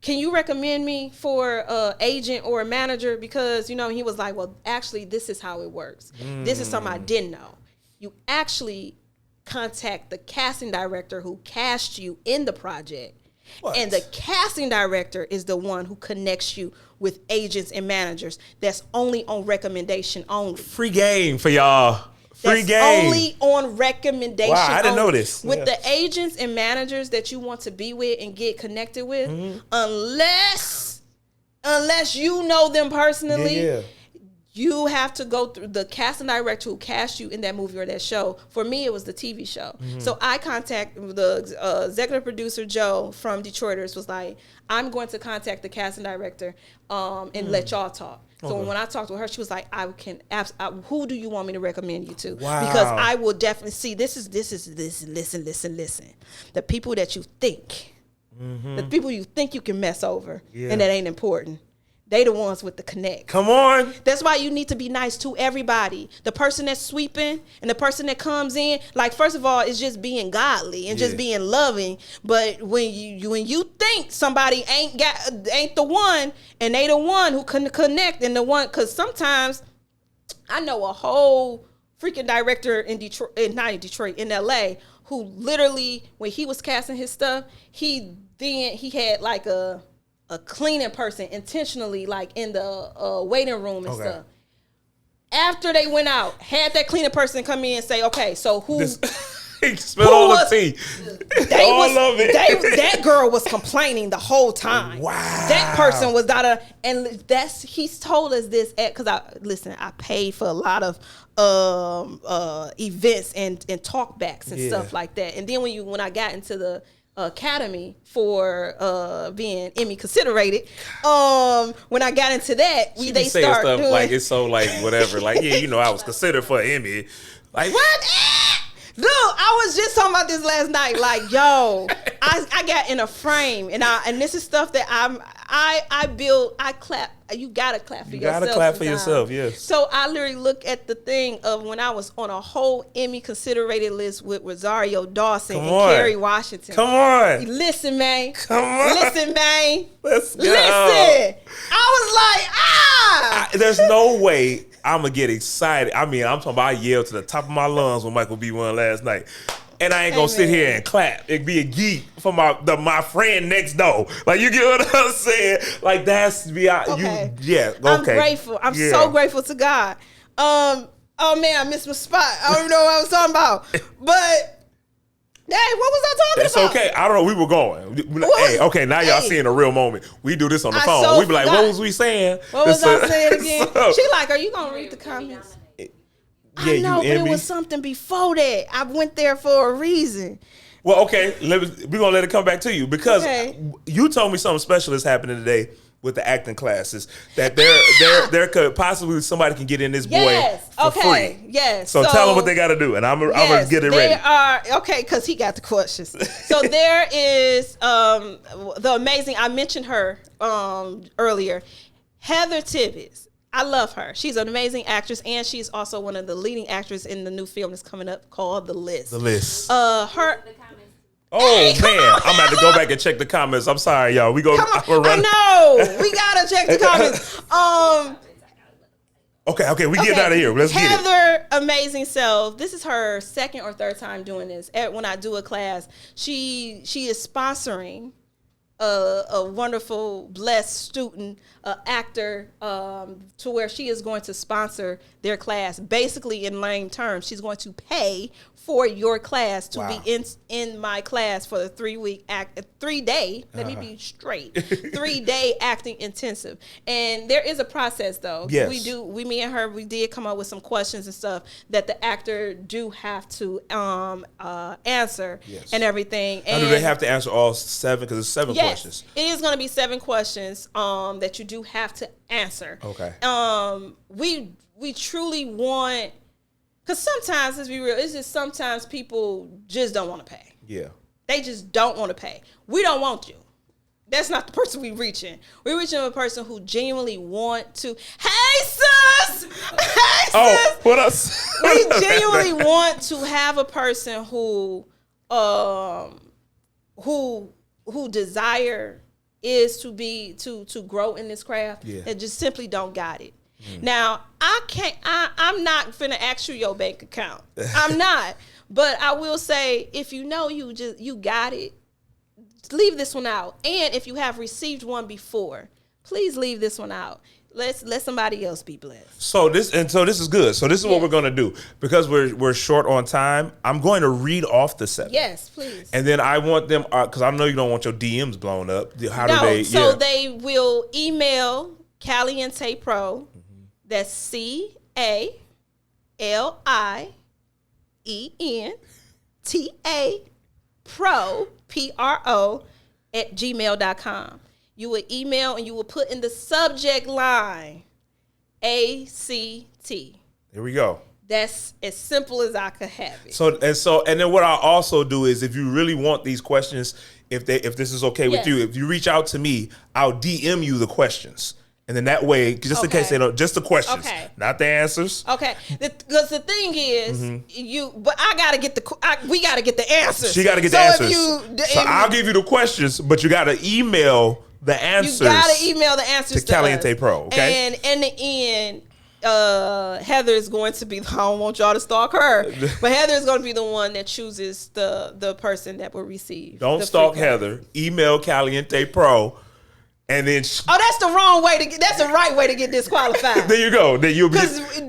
can you recommend me for an agent or a manager? Because, he was like, well, actually, this is how it works. This is something I didn't know. You actually contact the casting director who cast you in the project. What? And the casting director is the one who connects you with agents and managers. That's only on recommendation only. Free game for y'all. Free game. Only on recommendation. Wow, I didn't only. know this. With the agents and managers that you want to be with and get connected with, unless you know them personally, you have to go through the casting director who cast you in that movie or that show. For me, it was the TV show. So I contacted the executive producer, Joe, from Detroiters, was like, I'm going to contact the casting director and let y'all talk. So when I talked with her, she was like, who do you want me to recommend you to? Wow. Because I will definitely see, listen. The people that you think, the people you think you can mess over, and that ain't important. They the ones with the connect. Come on. That's why you need to be nice to everybody. The person that's sweeping and the person that comes in, like, first of all, it's just being godly and just being loving. But when you think somebody ain't the one, and they the one who can connect, and the one, because sometimes I know a whole freaking director in Detroit, not in Detroit, in LA, who literally, when he was casting his stuff, he had like a cleaning person intentionally, like in the waiting room and stuff. After they went out, had that cleaning person come in and say, okay, so who... He spilled all the tea. All of it. That girl was complaining the whole time. Wow. That person was not and he's told us this because I paid for a lot of events and talkbacks and stuff like that. And then when I got into the Academy for being Emmy considerated, when I got into that, they start stuff doing like it's so like whatever. Like, yeah, you know, I was considered for an Emmy. Like, what? Look, I was just talking about this last night. Like, yo, I got in a frame, and this is stuff that I build. I clap. You gotta clap for yourself. You gotta clap for yourself, yes. So I literally look at the thing of when I was on a whole Emmy considerated list with Rosario Dawson and Kerry Washington. Come on, listen, man. Come on, listen, man. Let's go. Listen. I was like, there's no way I'm gonna get excited. I mean, I'm talking about I yelled to the top of my lungs when Michael B won last night. And I ain't gonna sit here and clap. It'd be a geek for my friend next door. Like, you get what I'm saying? Like, that's okay. I'm grateful. I'm so grateful to God. Oh man, I missed my spot. I don't even know what I was talking about. But hey, what was I talking about? It's okay. I don't know. We were going. Hey, okay, now y'all seeing a real moment. We do this on the phone. We be like, what was we saying? What was I saying again? She like, are you gonna read the comments? Yeah, I know, but it was something before that. I went there for a reason. Well, okay, we're gonna let it come back to you because you told me something special is happening today with the acting classes. That there could possibly somebody can get in this boy for free. Yes. So tell them what they got to do, and I'm gonna get it ready. Because he got the questions. So there is the amazing. I mentioned her earlier, Heather Tibbetts. I love her. She's an amazing actress, and she's also one of the leading actors in the new film that's coming up called The List. The List. Man, I'm about to go back and check the comments. I'm sorry, y'all. We go. I know. We gotta check the comments. Okay. We get out of here. Let's get it. Heather, amazing self. This is her second or third time doing this. When I do a class, she is sponsoring a wonderful, blessed student, actor, to where she is going to sponsor their class. Basically, in lame terms, she's going to pay for your class to be in my class for the 3-day. Let me be straight. 3-day acting intensive. And there is a process, though. Yes. Me and her, we did come up with some questions and stuff that the actor do have to answer and everything. Now, do they have to answer all 7? Because it's 7 questions. It is going to be 7 questions that you do have to answer. Okay. We truly want, because sometimes, let's be real, it's just sometimes people just don't want to pay. Yeah. They just don't want to pay. We don't want you. That's not the person we reaching. We're reaching a person who genuinely want to. Hey, sis! Hey, sis! What else? We genuinely want to have a person who desire is to grow in this craft and just simply don't got it. Now, I'm not finna ask you your bank account. I'm not. But I will say, if you know you got it, leave this one out. And if you have received one before, please leave this one out. Let somebody else be blessed. So this is good. So this is what we're gonna do, because we're short on time. I'm going to read off the 7. Yes, please. And then I want them, because I know you don't want your DMs blown up. How do they? So they will email Caliente Pro. That's CALIENTA Pro PRO @gmail.com. You will email and you will put in the subject line ACT. Here we go. That's as simple as I could have it. And then what I also do is, if you really want these questions, if this is okay with you, if you reach out to me, I'll DM you the questions. And then that way, just in case they don't, just the questions, not the answers. Okay, because the thing is, but I gotta get we gotta get the answers. She gotta get the answers. So I'll give you the questions, but you gotta email the answers. You gotta email the answers to Caliente Pro. Okay, and in the end, Heather is going to be. I don't want y'all to stalk her, but Heather is going to be the one that chooses the person that will receive. Don't stalk Heather. Email Caliente Pro, and then. That's the wrong way to get. That's the right way to get disqualified. There you go. Then you'll be.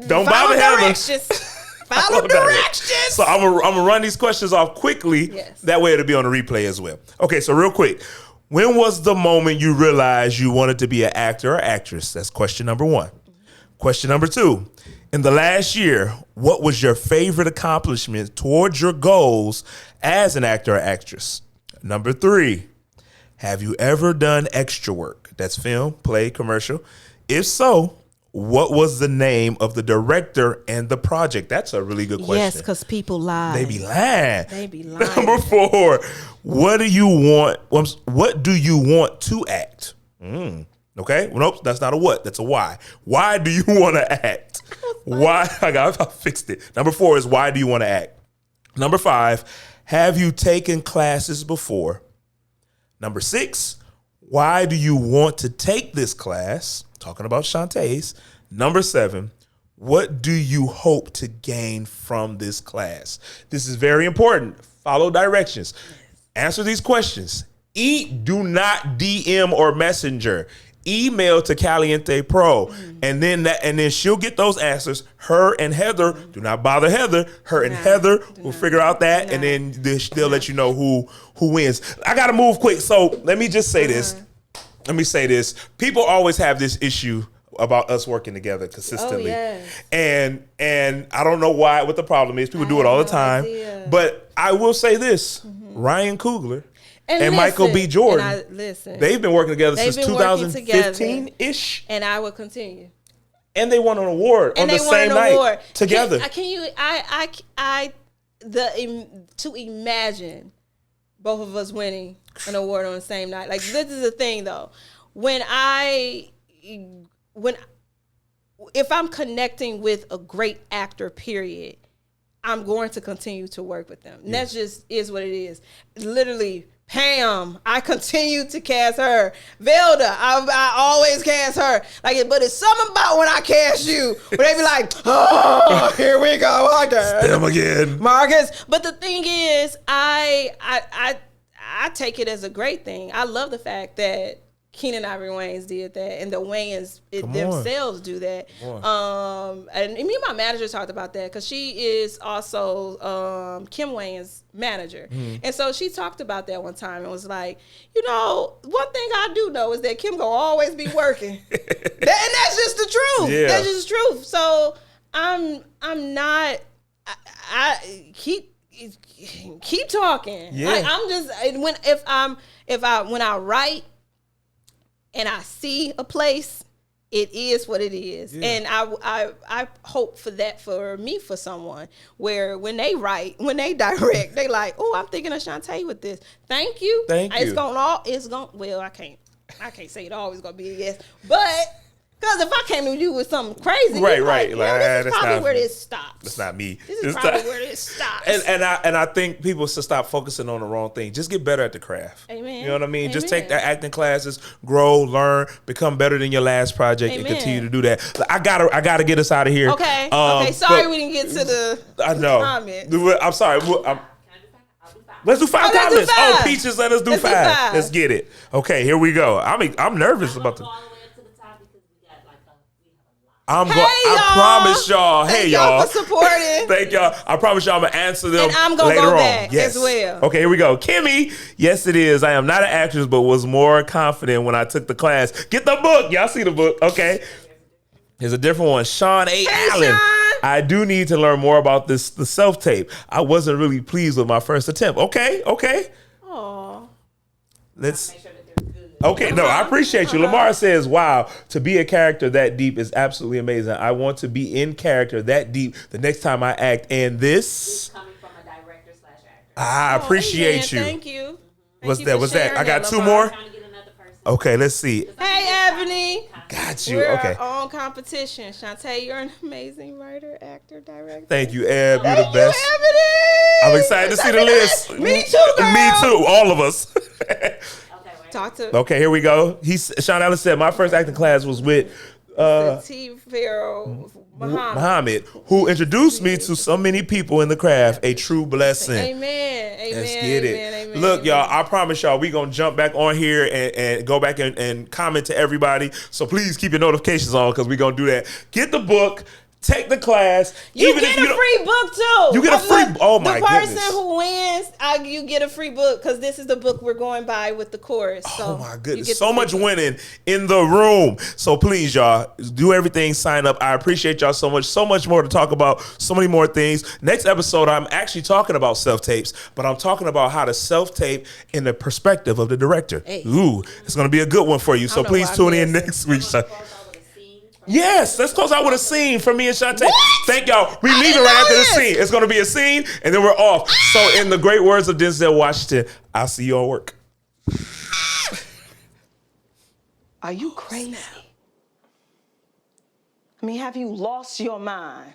Don't bother Heather. Follow directions. So I'm gonna run these questions off quickly. Yes. That way it'll be on the replay as well. Okay, so real quick. When was the moment you realized you wanted to be an actor or actress? That's question number 1. Question number 2. In the last year, what was your favorite accomplishment towards your goals as an actor or actress? Number 3. Have you ever done extra work? That's film, play, commercial. If so, what was the name of the director and the project? That's a really good question. Yes, because people lie. They be lying. They be lying. Number 4, what do you want to act? Okay, well, nope, that's not a what. That's a why. Why do you want to act? Why? I fixed it. Number 4 is why do you want to act? Number 5, have you taken classes before? Number 6, why do you want to take this class? Talking about Shawntay's. Number 7, what do you hope to gain from this class? This is very important. Follow directions. Answer these questions. Do not DM or messenger. Email to Caliente Pro, and then she'll get those answers. Her and Heather, do not bother Heather. Her and Heather will figure out that, and then they'll let you know who wins. I gotta move quick, so let me just say this. Let me say this. People always have this issue about us working together consistently. Oh, yes. And I don't know what the problem is. People do it all the time. But I will say this. Ryan Coogler and Michael B. Jordan, they've been working together since 2015-ish. And I will continue. And they won an award on the same night together. To imagine both of us winning an award on the same night. Like, this is the thing, though. If I'm connecting with a great actor, period, I'm going to continue to work with them. And that's just is what it is. Literally, Pam, I continue to cast her. Velda, I always cast her. Like, but it's something about when I cast you, where they be like, oh, here we go again. Them again. Marcus. But the thing is, I take it as a great thing. I love the fact that Keenan Ivory Wayans did that, and the Wayans themselves do that. And me and my manager talked about that because she is also Kim Wayans' manager. And so she talked about that one time and was like, one thing I do know is that Kim gonna always be working. And that's just the truth. Yeah. That's just the truth. So I'm not, I keep talking. Yeah. I'm just, when I write, and I see a place, it is what it is. Yeah. And I hope for that for someone where when they write, when they direct, they like, oh, I'm thinking of Shawntay with this. Thank you. Well, I can't say it always gonna be a yes. But because if I came to you with something crazy, right. This is probably where this stops. That's not me. This is probably where this stops. And I think people should stop focusing on the wrong thing. Just get better at the craft. Amen. You know what I mean? Amen. Just take the acting classes, grow, learn, become better than your last project, and continue to do that. I gotta get us out of here. Okay. Sorry we didn't get to the comments. I'm sorry. Let's do 5 comments. Oh, Peaches, let us do 5. Let's get it. Okay, here we go. I'm nervous about the. I promise y'all. Hey, y'all. For supporting. Thank y'all. I promise y'all I'm going to answer them and I'm gonna later go on. Back as well. Okay, here we go. Kimmy, yes, it is. I am not an actress, but was more confident when I took the class. Get the book. Y'all see the book. Okay. Here's a different one. Sean A. Allen. Sean. I do need to learn more about the self-tape. I wasn't really pleased with my first attempt. Okay. Aww. Let's... Okay, no, I appreciate you. Lamar says, wow, to be a character that deep is absolutely amazing. I want to be in character that deep the next time I act. And this... coming from a director/actor. I appreciate you. Thank you. What's that? I got 2 more? Okay, let's see. Hey, Ebony. Got you. We're okay. our own competition. Shawntay, you're an amazing writer, actor, director. Thank you, Eb. You're the best. You, Ebony. I'm excited to see the list. Me too, girl. Me too. All of us. Talk to. Okay, here we go. Sean Allen said, my first acting class was with T. Pharaoh Muhammad, who introduced me to so many people in the craft. A true blessing. Amen. Amen. Let's get it. Amen. Look, y'all, I promise y'all, we gonna jump back on here and go back and comment to everybody. So please keep your notifications on because we gonna do that. Get the book. Take the class. You get a free book too. You get a free. Oh my goodness. The person who wins, you get a free book because this is the book we're going by with the course. So oh my goodness, so much winning in the room. So please, y'all, do everything. Sign up. I appreciate y'all so much. So much more to talk about. So many more things. Next episode, I'm actually talking about self-tapes, but I'm talking about how to self-tape in the perspective of the director. Hey. Ooh, it's gonna be a good one for you. So please tune in next week. Yes, let's close out with a scene from me and Shawntay. What? Thank y'all. We leaving right after the scene. It's going to be a scene, and then we're off. So in the great words of Denzel Washington, I'll see you on work. Are you crazy? I mean, have you lost your mind?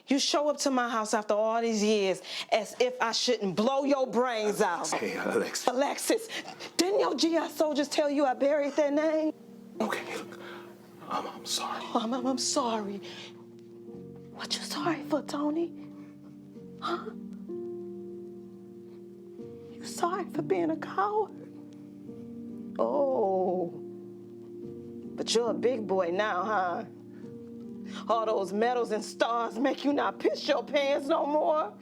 You show up to my house after all these years as if I shouldn't blow your brains out. Hey, Alexis. Alexis, didn't your GI soldiers tell you I buried their name? Okay, look. I'm sorry. I'm sorry. What you sorry for, Tony? Huh? You sorry for being a coward? Oh. But you're a big boy now, huh? All those medals and stars make you not piss your pants no more?